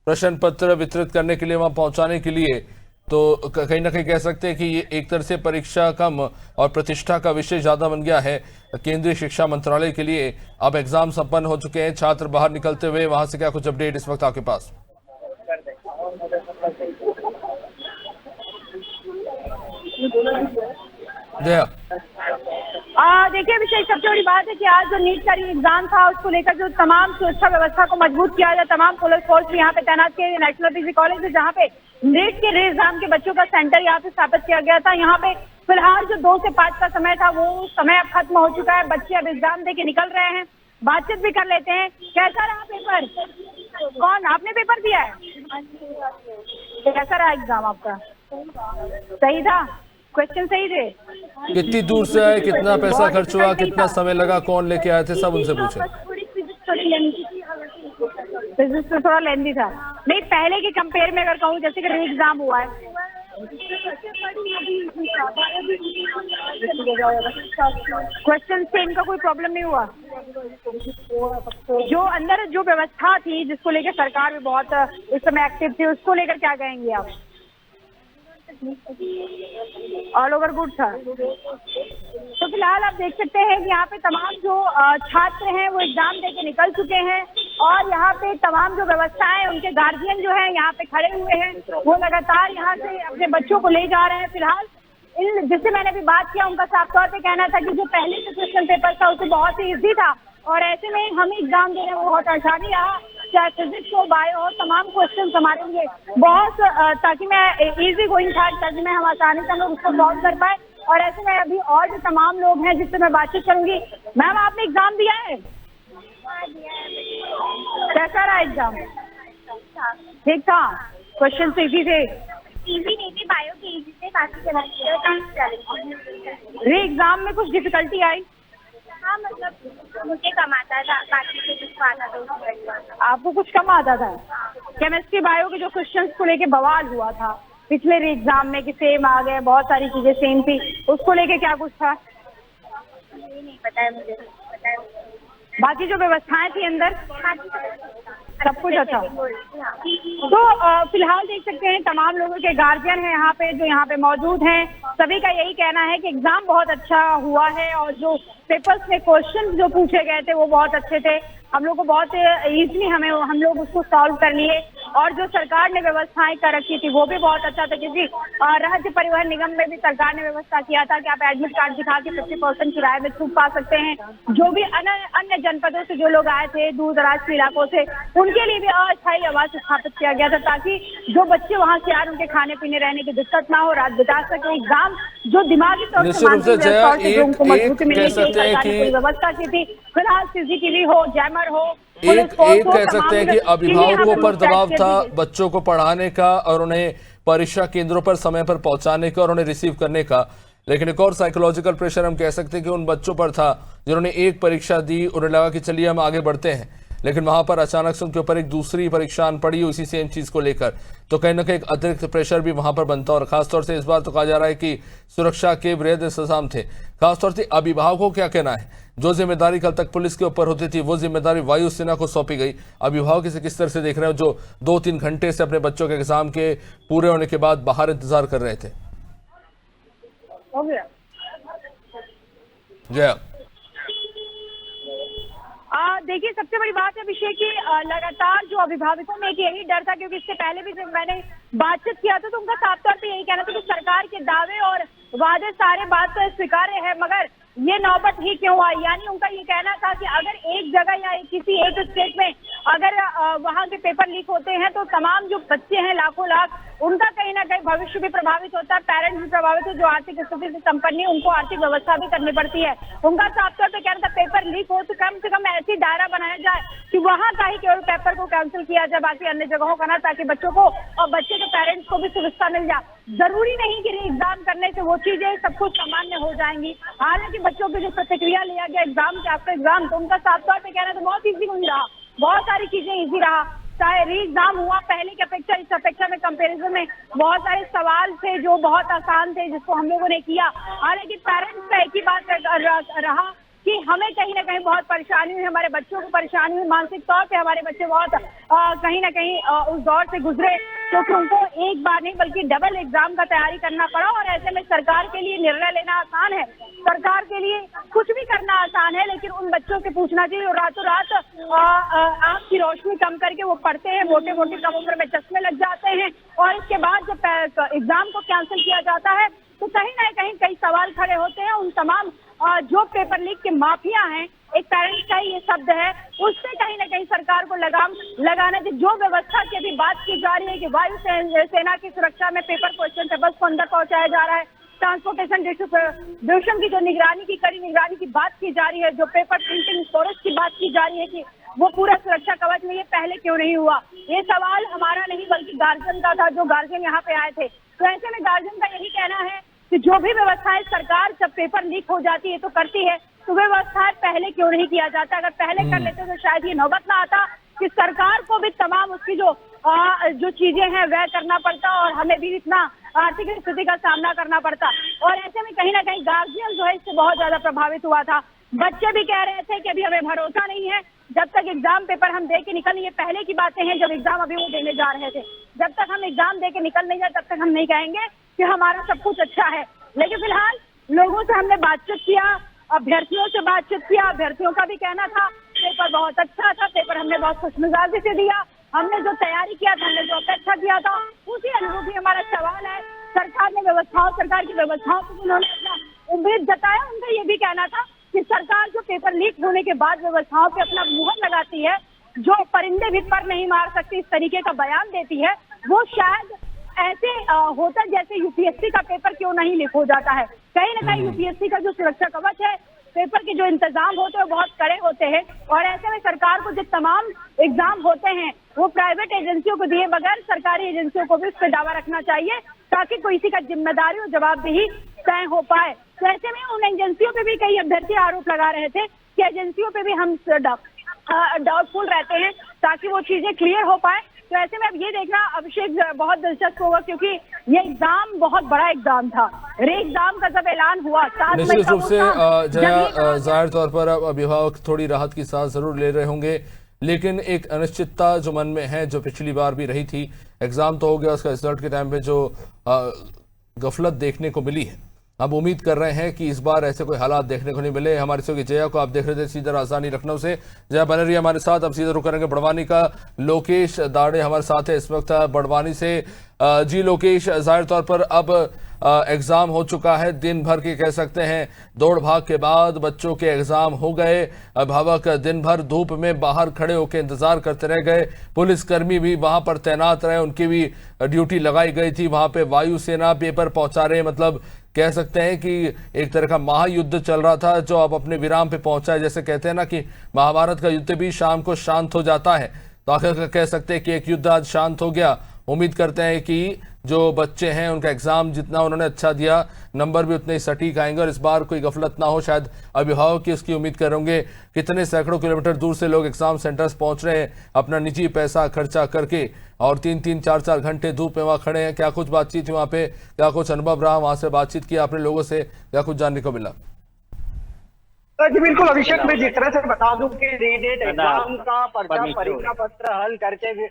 प्रश्न पत्र वितरित करने के लिए, वहां पहुंचाने के लिए। तो कहीं ना कहीं कह सकते हैं कि ये एक तरह से परीक्षा कम और प्रतिष्ठा का विषय ज्यादा बन गया है केंद्रीय शिक्षा मंत्रालय के लिए। अब एग्जाम संपन्न हो चुके हैं, छात्र बाहर निकलते हुए, वहां से क्या कुछ अपडेट इस वक्त आपके पास? देखिए अभिषेक, सबसे बड़ी बात है कि आज जो नीट का एग्जाम था उसको लेकर जो तमाम सुरक्षा व्यवस्था को मजबूत किया गया, तमाम पुलिस फोर्स भी यहाँ पे तैनात किए। नेशनल पीजी कॉलेज है जहाँ पे नीट के रे एग्जाम के बच्चों का सेंटर यहाँ पे स्थापित किया गया था। यहाँ पे फिलहाल जो 2 से 5 का समय था वो समय अब खत्म हो चुका है। बच्चे अब एग्जाम दे के निकल रहे हैं, बातचीत भी कर लेते हैं। कैसा रहा पेपर? कौन आपने पेपर दिया है? कैसा रहा एग्जाम आपका? सही था? क्वेश्चन सही थे? कितनी दूर से आए, कितना पैसा खर्च हुआ, कितना समय लगा, कौन लेके आए थे, सब उनसे पूछे। फिजिक्स में थोड़ा लेंदी था। नहीं, पहले के कंपेयर में अगर कहूँ जैसे कि री एग्जाम हुआ है दिया जाएगा। क्वेश्चन से इनका कोई प्रॉब्लम नहीं हुआ? जो अंदर जो व्यवस्था थी जिसको लेकर सरकार भी बहुत इस समय एक्टिव थी, उसको लेकर क्या कहेंगे आप? ऑल ओवर गुड था। तो फिलहाल आप देख सकते हैं कि यहाँ पे तमाम जो छात्र हैं वो एग्जाम देके निकल चुके हैं और यहाँ पे तमाम जो व्यवस्थाएं, उनके गार्जियन जो है यहाँ पे खड़े हुए हैं, वो लगातार यहाँ से अपने बच्चों को ले जा रहे हैं। फिलहाल इन जिससे मैंने अभी बात किया, उनका साफ तौर पे कहना था कि जो पहले से क्वेश्चन पेपर था उसे बहुत ही ईजी था और ऐसे में हमें एग्जाम देने में बहुत आसानी रहा, चाहे फिजिक्स हो, बायो हो, तमाम क्वेश्चन हमारे लिए बहुत ताकि मैं इजी गोइंग था, ताकि मैं हम आसानी से हम लोग उसको सॉल्व कर पाए। और ऐसे में अभी और जो तमाम लोग हैं जिससे मैं बातचीत करूंगी। मैम, आपने एग्जाम दिया है? कैसा रहा एग्जाम? ठीक था? क्वेश्चन इजी थे? इजी नहीं थी, बायो की इजी थे, काफी री एग्जाम में कुछ डिफिकल्टी आई? हाँ, मतलब मुझे कम आता था, बाकी से जिसको आता था उसको। आपको कुछ कम आता था? केमिस्ट्री बायो के जो क्वेश्चंस को लेके बवाल हुआ था पिछले री एग्जाम में कि सेम आ गए, बहुत सारी चीजें सेम थी, उसको लेके क्या कुछ था? ये नहीं पता है मुझे। बाकी जो व्यवस्थाएं थी अंदर सब कुछ अच्छा। तो फिलहाल देख सकते हैं तमाम लोगों के गार्जियन हैं यहाँ पे, जो यहाँ पे मौजूद हैं, सभी का यही कहना है कि एग्जाम बहुत अच्छा हुआ है और जो पेपर्स में क्वेश्चन जो पूछे गए थे वो बहुत अच्छे थे। हम लोग को बहुत ईजिली हम लोग उसको सॉल्व कर लिए और जो सरकार ने व्यवस्थाएं कर रखी थी वो भी बहुत अच्छा था, क्योंकि राज्य परिवहन निगम में भी सरकार ने व्यवस्था किया था कि आप एडमिट कार्ड दिखा के 50% किराए में छूट पा सकते हैं। जो भी अन्य जनपदों से जो लोग आए थे, दूर दराज के इलाकों से, उनके लिए भी अस्थायी आवास स्थापित किया गया था ताकि जो बच्चे वहाँ से आ रहे उनके खाने पीने रहने की दिक्कत ना हो, रात बिता सके। एग्जाम जो दिमागी तौर से उनको मजबूती मिलने की व्यवस्था की थी। फिलहाल CCTV हो, जैमर हो, एक कह सकते हैं कि अभिभावकों पर दबाव था बच्चों को पढ़ाने का और उन्हें परीक्षा केंद्रों पर समय पर पहुंचाने का और उन्हें रिसीव करने का, लेकिन एक और साइकोलॉजिकल प्रेशर हम कह सकते हैं कि उन बच्चों पर था जिन्होंने एक परीक्षा दी, उन्हें लगा कि चलिए हम आगे बढ़ते हैं, लेकिन वहां पर अचानक से उनके ऊपर एक दूसरी परीक्षा आन पड़ी उसी सेम चीज को लेकर, तो कहीं ना कहीं एक अतिरिक्त प्रेशर भी वहां पर बनता। और खासतौर से इस बार तो कहा जा रहा है कि सुरक्षा के वृहद इंतजाम थे। खासतौर से अभिभावकों को क्या कहना है? जो जिम्मेदारी कल तक पुलिस के ऊपर होती थी वो जिम्मेदारी वायुसेना को सौंपी गई। अभिभावक इसे किस तरह से देख रहे हो, जो 2-3 घंटे से अपने बच्चों के एग्जाम के पूरे होने के बाद बाहर इंतजार कर रहे थे? हो गया जय। देखिए, सबसे बड़ी बात है अभिषेक की लगातार जो अभिभावकों में एक यही डर था, क्योंकि इससे पहले भी जब मैंने बातचीत किया था तो उनका साफ तौर पे यही कहना था कि सरकार के दावे और वादे सारे बात तो स्वीकार्य है, मगर ये नौबत ही क्यों आई। यानी उनका ये कहना था कि अगर एक जगह या किसी एक स्टेट में अगर वहां के पेपर लीक होते हैं तो तमाम जो बच्चे हैं, लाखों लाख, उनका कहीं ना कहीं भविष्य भी प्रभावित होता है, पेरेंट्स भी प्रभावित हो, जो आर्थिक स्थिति से संपन्न है उनको आर्थिक व्यवस्था भी करनी पड़ती है। उनका साफ तौर पर कहना था पेपर लीक हो तो कम से कम ऐसी दायरा बनाया जाए कि वहां का ही केवल पेपर को कैंसिल किया जाए, बाकी अन्य जगहों का ना, ताकि बच्चों को और बच्चे के पेरेंट्स को भी सुविधा मिल जाए। जरूरी नहीं कि एग्जाम करने से वो चीजें सब कुछ सामान्य हो जाएंगी। हालांकि बच्चों की जो प्रतिक्रिया लिया गया एग्जाम के आफ्टर एग्जाम, तो उनका साफ तौर पे कहना तो बहुत ईजी नहीं रहा, बहुत सारी चीजें ईजी रहा। चाहे री एग्जाम हुआ पहले की अपेक्षा, इस अपेक्षा में कंपैरिजन में बहुत सारे सवाल थे जो बहुत आसान थे, जिसको हम लोगों ने किया। हालांकि पेरेंट्स का एक ही बात रहा कि हमें कहीं ना कहीं बहुत परेशानी हुई, हमारे बच्चों को परेशानी हुई, मानसिक तौर पे हमारे बच्चे बहुत कहीं ना कहीं उस दौर से गुजरे, क्योंकि उनको एक बार नहीं बल्कि डबल एग्जाम का तैयारी करना पड़ा। और ऐसे में सरकार के लिए निर्णय लेना आसान है, सरकार के लिए कुछ भी करना आसान है, लेकिन उन बच्चों से पूछना चाहिए और रातों रात आँख की रोशनी कम करके वो पढ़ते हैं, मोटे मोटे कम उम्र में चश्मे लग जाते हैं, और इसके बाद जब एग्जाम को कैंसिल किया जाता है तो कहीं ना कहीं कई सवाल खड़े होते हैं। उन तमाम जो पेपर लीक के माफिया हैं, एक पेरेंट्स का ही ये शब्द है, उससे कहीं ना कहीं सरकार को लगाम लगाना चाहिए। जो व्यवस्था की अभी बात की जा रही है कि वायु सेना की सुरक्षा में पेपर क्वेश्चन पेपर्स को अंदर पहुंचाया जा रहा है, ट्रांसपोर्टेशन डिस्ट्रीब्यूशन की जो निगरानी की कड़ी निगरानी की बात की जा रही है, जो पेपर प्रिंटिंग स्टोरेज की बात की जा रही है कि वो पूरा सुरक्षा कवच में, ये पहले क्यों नहीं हुआ? ये सवाल हमारा नहीं बल्कि गार्जियन का था, जो गार्जियन यहाँ पे आए थे। तो ऐसे में गार्जियन का यही कहना है कि जो भी व्यवस्थाएं सरकार जब पेपर लीक हो जाती है तो करती है, तो व्यवस्थाएं पहले क्यों नहीं किया जाता? अगर पहले कर लेते तो शायद ये नौबत ना आता कि सरकार को भी तमाम उसकी जो चीजें हैं वह करना पड़ता और हमें भी इतना आर्थिक स्थिति का सामना करना पड़ता। और ऐसे में कहीं ना कहीं गार्जियन जो है इससे बहुत ज्यादा प्रभावित हुआ था। बच्चे भी कह रहे थे कि अभी हमें भरोसा नहीं है, जब तक एग्जाम पेपर हम दे के निकल, ये पहले की बातें हैं जब एग्जाम अभी वो देने जा रहे थे, जब तक हम एग्जाम दे के निकल नहीं जाए तब तक हम नहीं कहेंगे कि हमारा सब कुछ अच्छा है। लेकिन फिलहाल लोगों से हमने बातचीत किया, अभ्यर्थियों से बातचीत किया, अभ्यर्थियों का भी कहना था पेपर बहुत अच्छा था, पेपर हमने बहुत खुशमिजाजी से दिया, हमने जो तैयारी किया था, हमने जो अपेक्षा किया था उसी अनुरूप हमारा सवाल है। सरकार की व्यवस्थाओं पर उन्होंने अपना उम्मीद जताया। उनका ये भी कहना था कि सरकार जो पेपर लीक होने के बाद व्यवस्थाओं पे अपना मुहर लगाती है, जो परिंदे भी पर नहीं मार सकती इस तरीके का बयान देती है, वो शायद ऐसे होता जैसे यूपीएससी का पेपर क्यों नहीं लीक हो जाता है। कहीं ना कहीं यूपीएससी का जो सुरक्षा कवच है, पेपर के जो इंतजाम होते हैं बहुत कड़े होते हैं, और ऐसे में सरकार को जो तमाम एग्जाम होते हैं वो प्राइवेट एजेंसियों को दिए बगैर सरकारी एजेंसियों को भी उस पर दावा रखना चाहिए, ताकि कोई किसी का जिम्मेदारी और जवाबदेही तय हो पाए। तो ऐसे में उन एजेंसियों पे भी कई अभ्यर्थी आरोप लगा रहे थे कि एजेंसियों पे भी हम डाउटफुल रहते हैं ताकि वो चीजें क्लियर हो पाए। तो ऐसे में अब ये देखना अभिषेक बहुत दिलचस्प होगा, क्योंकि ये एग्जाम बहुत बड़ा एग्जाम था। रे एग्जाम का जब ऐलान हुआ 7 मई निश्चित का रूप से जया, जाहिर तौर पर अब अभिभावक थोड़ी राहत की सांस जरूर ले रहे होंगे, लेकिन एक अनिश्चितता जो मन में है, जो पिछली बार भी रही थी। एग्जाम तो हो गया, उसका रिजल्ट के टाइम पे जो गफलत देखने को मिली है, अब उम्मीद कर रहे हैं कि इस बार ऐसे कोई हालात देखने को नहीं मिले। हमारे सहयोगी जया को आप देख रहे थे सीधा राजधानी लखनऊ से। जया बने रही हमारे साथ। अब सीधा रुक करेंगे बड़वानी का। लोकेश दाड़े हमारे साथ है इस वक्त बड़वानी से। जी लोकेश, जाहिर तौर पर अब एग्जाम हो चुका है, दिन भर के कह सकते हैं दौड़ भाग के बाद बच्चों के एग्जाम हो गए। अभिभावक दिन भर धूप में बाहर खड़े होकर इंतजार करते रह गए। पुलिसकर्मी भी वहां पर तैनात रहे, उनकी भी ड्यूटी लगाई गई थी। वहां पे वायुसेना पेपर पहुंचा रहे, मतलब कह सकते हैं कि एक तरह का महायुद्ध चल रहा था जो अब अपने विराम पे पहुंचा है। जैसे कहते हैं ना कि महाभारत का युद्ध भी शाम को शांत हो जाता है, तो आखिर कह सकते हैं कि एक युद्ध आज शांत हो गया। उम्मीद करते हैं कि जो बच्चे हैं उनका एग्जाम जितना उन्होंने अच्छा दिया, नंबर भी उतने ही सटीक आएंगे और इस बार कोई गफलत ना हो। शायद अभिभावक की इसकी उम्मीद करेंगे। कितने सैकड़ों किलोमीटर दूर से लोग एग्जाम सेंटर्स पहुंच रहे हैं अपना निजी पैसा खर्चा करके, और 3-3, 4-4 घंटे धूप में वहां खड़े हैं। क्या कुछ बातचीत हुई वहां पे, क्या कुछ अनुभव रहा, वहां से बातचीत किया आपने लोगों से, क्या कुछ जानने को मिला? जी बिल्कुल अभिषेक, मैं जिस तरह से बता दूं कि रीडेट एग्जाम का परीक्षा पत्र हल करके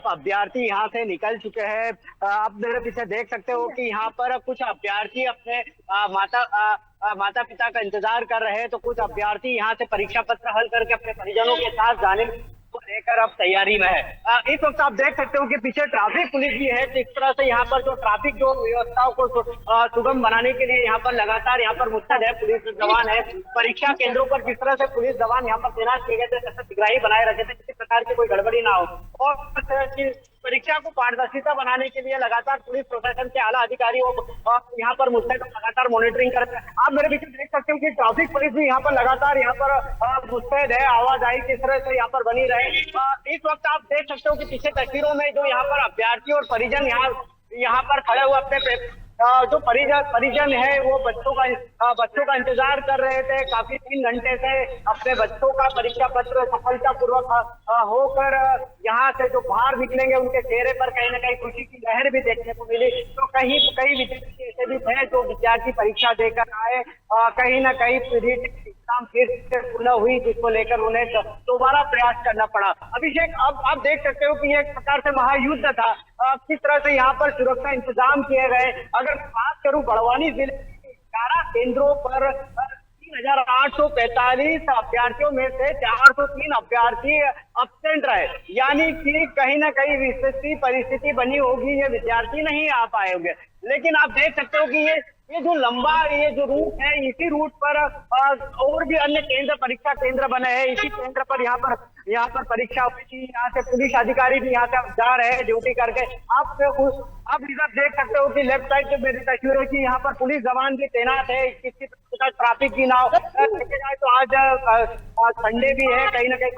अभ्यर्थी यहाँ से निकल चुके हैं। आप मेरे पीछे देख सकते हो कि यहाँ पर कुछ अभ्यर्थी अपने माता पिता का इंतजार कर रहे हैं, तो कुछ अभ्यर्थी यहाँ से परीक्षा पत्र हल करके अपने परिजनों के साथ जाने को लेकर अब तैयारी में है। इस वक्त आप देख सकते हो कि पीछे ट्रैफिक पुलिस भी है। जिस तरह से यहाँ पर जो ट्रैफिक जो व्यवस्थाओं को सुगम बनाने के लिए यहाँ पर लगातार यहाँ पर मुस्तैद है, पुलिस जवान है। परीक्षा केंद्रों पर जिस तरह से पुलिस जवान यहाँ पर तैनात किए गए थे, जैसे निगरानी बनाए रखे थे, किसी प्रकार की कोई गड़बड़ी ना हो, और परीक्षा को पारदर्शिता बनाने के लिए लगातार पुलिस प्रशासन के आला अधिकारियों यहाँ पर मुस्तैद लगातार मॉनिटरिंग कर रहे हैं। आप मेरे पीछे देख सकते हो कि ट्रैफिक पुलिस भी यहाँ पर लगातार यहाँ पर मुस्तैद है, आवाजाही किस तरह से यहाँ पर बनी रहे। इस वक्त आप देख सकते हो कि पीछे तस्वीरों में जो यहाँ पर अभ्यर्थी और परिजन यहाँ पर खड़े हुए अपने जो परिजन है वो बच्चों का इंतजार कर रहे थे। काफी 3 घंटे से अपने बच्चों का परीक्षा पत्र सफलतापूर्वक होकर यहाँ से जो बाहर निकलेंगे, उनके चेहरे पर कहीं ना कहीं खुशी की लहर भी देखने को मिली। तो कई विद्यार्थी ऐसे भी थे जो विद्यार्थी परीक्षा देकर आए, कहीं ना कहीं एग्जाम फिर से पुनः हुई, जिसको लेकर उन्हें दोबारा प्रयास करना पड़ा। अभिषेक, अब आप देख सकते हो कि एक प्रकार से महायुद्ध था। किस तरह से यहाँ पर सुरक्षा इंतजाम किए गए। अगर मैं बात करूं बड़वानी जिले के 11 केंद्रों पर 3845 अभ्यर्थियों में से 403 अभ्यर्थी अब्सेंट रहे, यानी कि कहीं ना कहीं विशेष परिस्थिति बनी होगी, ये विद्यार्थी नहीं आ पाए होंगे। लेकिन आप देख सकते हो कि ये जो लंबा ये जो रूट है, इसी रूट पर और भी अन्य परीक्षा केंद्र बने हैं। इसी केंद्र पर यहाँ पर परीक्षा हुई थी। यहाँ से पुलिस अधिकारी भी यहाँ से जा रहे हैं ड्यूटी करके। आप इधर देख सकते हो कि लेफ्ट साइड पे मेरी तस्वीर है कि यहाँ पर पुलिस जवान भी तैनात है। किसी प्रकार ट्रैफिक की ना देखे जाए तो आज संडे भी है, कहीं ना कहीं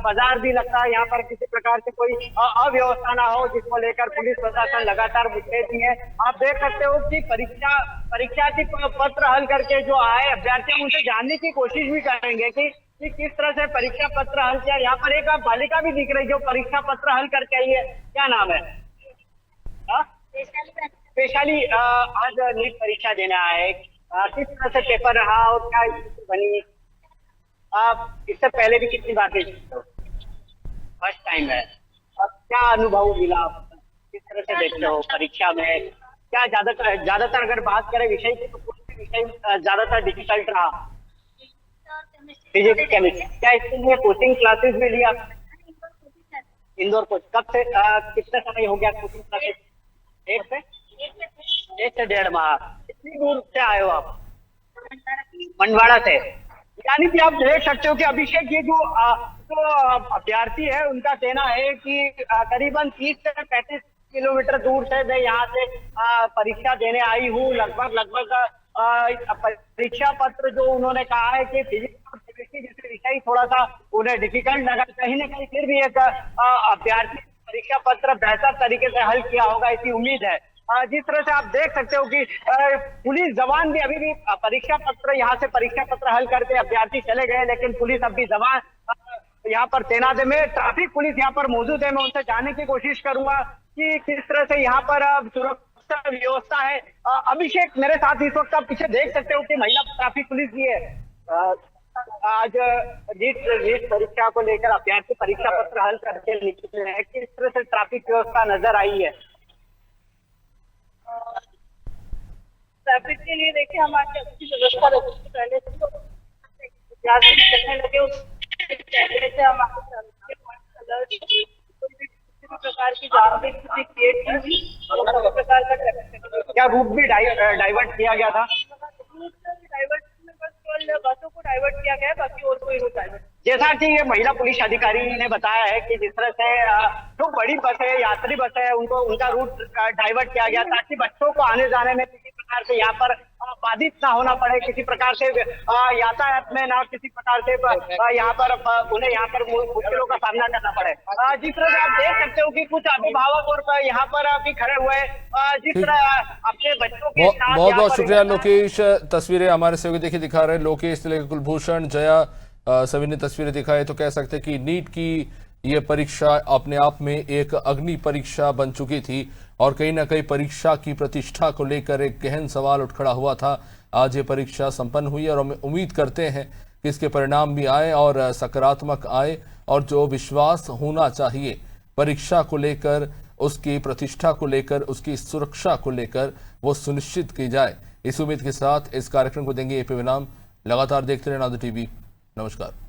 बाजार भी लगता है। यहाँ पर किसी प्रकार से कोई अव्यवस्था ना हो, जिसको लेकर पुलिस प्रशासन लगातार मुस्तैद भी है। आप देख सकते हो कि परीक्षार्थी पत्र हल करके जो आए अभ्यर्थी, उनसे जानने की कोशिश भी करेंगे कि किस तरह से परीक्षा पत्र हल किया। यहाँ पर एक बालिका भी दिख रही है जो परीक्षा पत्र हल करके आई है। क्या नाम है? स्पेशली आज नीट परीक्षा देने आए, किस तरह से पेपर रहा और क्या स्थिति बनी? आप इससे पहले भी कितनी बातें फर्स्ट टाइम है, अब क्या अनुभव मिला? किस तरह से देखते हो परीक्षा में? क्या ज्यादातर अगर बात करें विषय की, तो कौन से विषय ज्यादातर डिफिकल्ट रहा? Physics, chemistry. क्या इसके लिए कोचिंग क्लासेस भी लिया? इंदौर कोच कब से कितने समय हो गया कोचिंग क्लासेस? एक से 1.5 माह। कितनी दूर से आए हो आप? मंडवाड़ा से। यानी कि आप देख सकते हो कि अभिषेक, ये जो अभ्यर्थी है उनका कहना है कि करीबन 30 से 35 किलोमीटर दूर से मैं यहाँ से परीक्षा देने आई हूँ। लगभग परीक्षा पत्र जो उन्होंने कहा है कि फिजिक्स और केमिस्ट्री जैसे विषय थोड़ा सा उन्हें डिफिकल्ट लगा, कहीं ना कहीं फिर भी एक अभ्यर्थी परीक्षा पत्र बेहतर तरीके से हल किया होगा, ऐसी उम्मीद है। जिस तरह से आप देख सकते हो कि पुलिस जवान भी अभी भी परीक्षा पत्र यहाँ से परीक्षा पत्र हल करके अभ्यर्थी चले गए, लेकिन पुलिस अभी जवान यहाँ पर तैनात है। मैं ट्रैफिक पुलिस यहाँ पर मौजूद है, मैं उनसे जानने की कोशिश करूंगा कि किस तरह से यहाँ पर सुरक्षा व्यवस्था है। अभिषेक, मेरे साथ इस वक्त आप पीछे देख सकते हो कि महिला ट्रैफिक पुलिस भी है। आज नीट परीक्षा को लेकर अभ्यर्थी परीक्षा पत्र हल करके निकले हैं, किस तरह से ट्रैफिक व्यवस्था नजर आई है? ट्रैफिक के लिए देखिए हमारी अच्छी व्यवस्था रखी थी पहले से, तो चलने लगे पहले से हमारे कोई भी प्रकार की जाम क्रिएट की हुई, प्रकार का ट्रैफिक। क्या रूट भी डाइवर्ट किया गया था? डाइवर्ट बस बसों को डाइवर्ट किया गया है, बाकी और कोई रूट डाइवर्ट। जैसा कि ये महिला पुलिस अधिकारी ने बताया है कि जिस तरह से जो बड़ी बस है, यात्री बस है, उनका रूट डाइवर्ट किया गया ताकि बच्चों को आने जाने में किसी प्रकार से यहाँ पर बाधित ना होना पड़े, किसी प्रकार से यातायात में ना किसी प्रकार से यहाँ पर उन्हें यहाँ पर मुश्किलों का सामना करना पड़े। जिस तरह से आप देख सकते हो कि कुछ अभिभावक और यहाँ पर अभी खड़े हुए हैं, जिस तरह अपने बच्चों के साथ। बहुत बहुत शुक्रिया लोकेश। तस्वीरें हमारे सहयोगी देखिए दिखा रहे हैं लोकेश, कुलभूषण, जया, सभी ने तस्वीरें दिखाई। तो कह सकते हैं कि नीट की ये परीक्षा अपने आप में एक अग्नि परीक्षा बन चुकी थी और कहीं ना कहीं परीक्षा की प्रतिष्ठा को लेकर एक गहन सवाल उठ खड़ा हुआ था। आज ये परीक्षा संपन्न हुई और हम उम्मीद करते हैं कि इसके परिणाम भी आए और सकारात्मक आए और जो विश्वास होना चाहिए परीक्षा को लेकर, उसकी प्रतिष्ठा को लेकर, उसकी सुरक्षा को लेकर, वो सुनिश्चित की जाए। इस उम्मीद के साथ इस कार्यक्रम को देंगे ये परिणाम। लगातार देखते रहे नादु टीवी। नमस्कार।